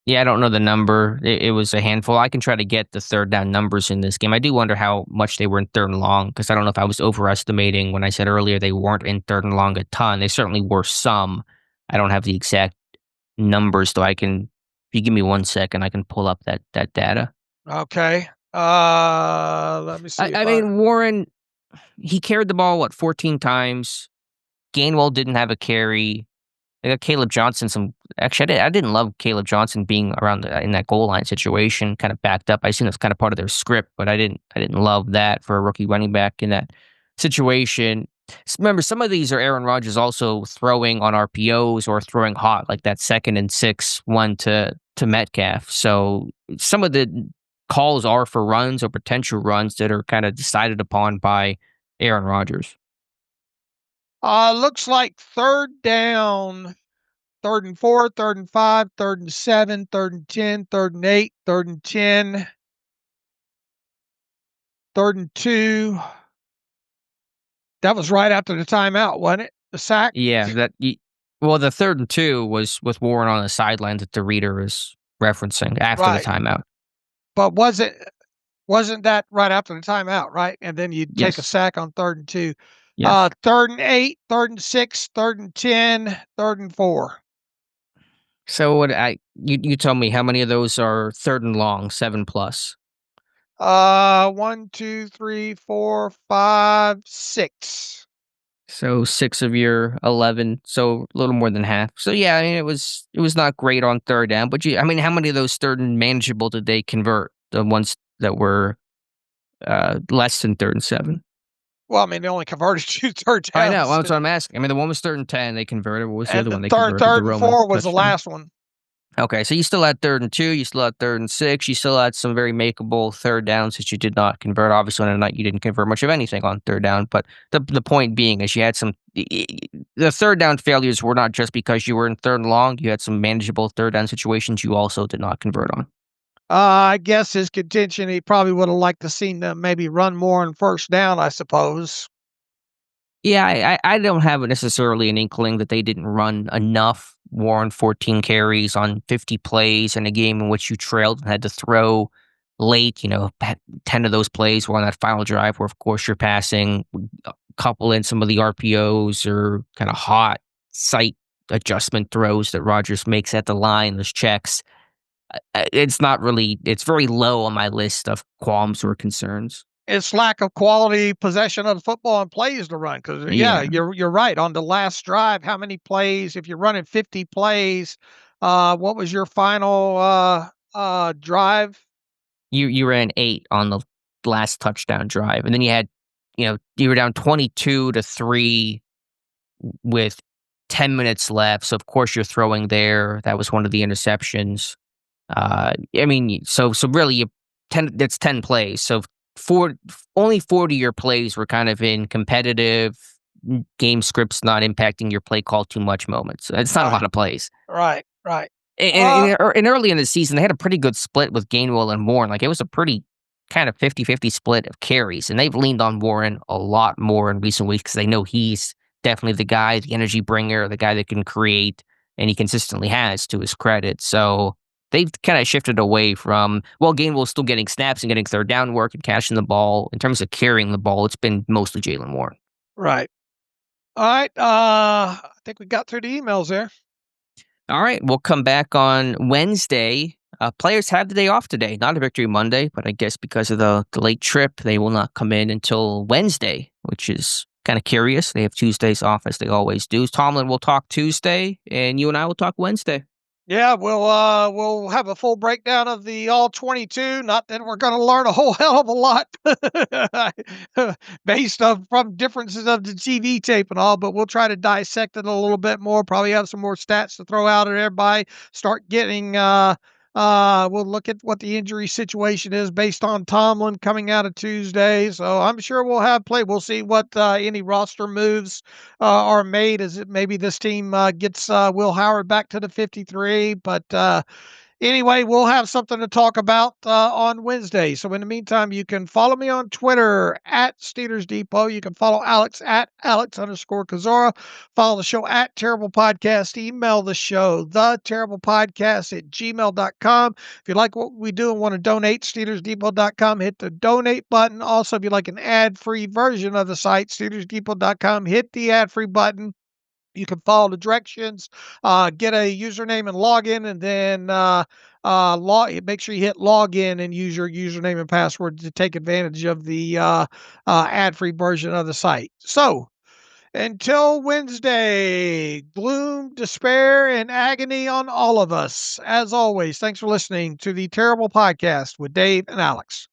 Yeah, I don't know the number. It was a handful. I can try to get the third down numbers in this game. I do wonder how much they were in third and long because I don't know if I was overestimating when I said earlier they weren't in third and long a ton. They certainly were some. I don't have the exact numbers, though. If you give me 1 second, I can pull up that data. Okay. Let me see I if I mean, Warren, he carried the ball, 14 times. Gainwell didn't have a carry. They got Caleb Johnson actually, I didn't love Caleb Johnson being around in that goal line situation, kind of backed up. I assume that's kind of part of their script, but I didn't love that for a rookie running back in that situation. Remember, some of these are Aaron Rodgers also throwing on RPOs or throwing hot, like that 2nd and 6 one to Metcalf. So some of the calls are for runs or potential runs that are kind of decided upon by Aaron Rodgers. looks like third down, 3rd and 4, 3rd and 5, 3rd and 7, 3rd and 10, 3rd and 8, 3rd and 10, 3rd and 2. That was right after the timeout, wasn't it? The sack? Yeah, well, the 3rd and 2 was with Warren on the sideline that the reader is referencing after the Right. timeout. But wasn't that right after the timeout, right? And then you'd take a Yes. sack on 3rd and 2. Yes. 3rd and 8, 3rd and 6, 3rd and 10, 3rd and 4. So you tell me how many of those are 3rd and long, 7 plus. 1, 2, 3, 4, 5, 6. So 6 of your 11, so a little more than half. So yeah, I mean it was not great on third down, but I mean how many of those third and manageable did they convert? The ones that were less than 3rd and 7. Well, I mean, they only converted 2 third I know. downs. That's what I'm asking. I mean, the one was 3rd and 10. They converted. What was the And other the one they third, converted? The and Roman 4 was the touchdown. last one. Okay, so you still had 3rd and 2. You still had 3rd and 6. You still had some very makeable third downs that you did not convert. Obviously, on a night you didn't convert much of anything on third down. But the point being is you had the third down failures were not just because you were in 3rd and long. You had some manageable third down situations you also did not convert on. I guess his contention, he probably would have liked to seen them maybe run more on 1st down, I suppose. Yeah, I don't have necessarily an inkling that they didn't run enough. Warren 14 carries on 50 plays in a game in which you trailed and had to throw late. 10 of those plays were on that final drive where, of course, you're passing. Couple in some of the RPOs or kind of hot sight adjustment throws that Rodgers makes at the line, those checks. It's very low on my list of qualms or concerns. It's lack of quality possession of the football and plays to run. Because Yeah. you're right. On the last drive, how many plays? If you're running 50 plays, what was your final drive? You ran 8 on the last touchdown drive, and then you were down 22-3 with 10 minutes left, so of course you're throwing there. That was one of the interceptions. I mean, so really, 10 plays. So only 40 of your plays were kind of in competitive game scripts, not impacting your play call too much moments. It's not a Right, lot of plays. right. Uh, And early in the season, they had a pretty good split with Gainwell and Warren. Like, it was a pretty kind of 50-50 split of carries, and they've leaned on Warren a lot more in recent weeks because they know he's definitely the guy, the energy bringer, the guy that can create, and he consistently has, to his credit. So they've kind of shifted away from, well, Gainwell's still getting snaps and getting third down work and catching the ball. In terms of carrying the ball, it's been mostly Jalen Warren. right. All right. I think we got through the emails there. All right, we'll come back on Wednesday. Players have the day off today, not a Victory Monday, but I guess because of the late trip, they will not come in until Wednesday, which is kind of curious. They have Tuesdays off as they always do. Tomlin will talk Tuesday, and you and I will talk Wednesday. Yeah, we'll have a full breakdown of the all 22. Not that we're going to learn a whole hell of a lot based on from differences of the TV tape and all, but we'll try to dissect it a little bit more. Probably have some more stats to throw out at everybody. Start getting we'll look at what the injury situation is based on Tomlin coming out of Tuesday. So I'm sure we'll have play. We'll see what any roster moves are made. As it maybe this team gets Will Howard back to the 53. But anyway, we'll have something to talk about on Wednesday. So in the meantime, you can follow me on Twitter at Steelers Depot. You can follow Alex at Alex_Kozora. Follow the show at Terrible Podcast. Email the show, theterriblepodcast@gmail.com. If you like what we do and want to donate, SteelersDepot.com, hit the donate button. Also, if you like an ad-free version of the site, SteelersDepot.com, hit the ad-free button. You can follow the directions, get a username and login, and then make sure you hit login and use your username and password to take advantage of the ad-free version of the site. So until Wednesday, gloom, despair, and agony on all of us. As always, thanks for listening to the Terrible Podcast with Dave and Alex.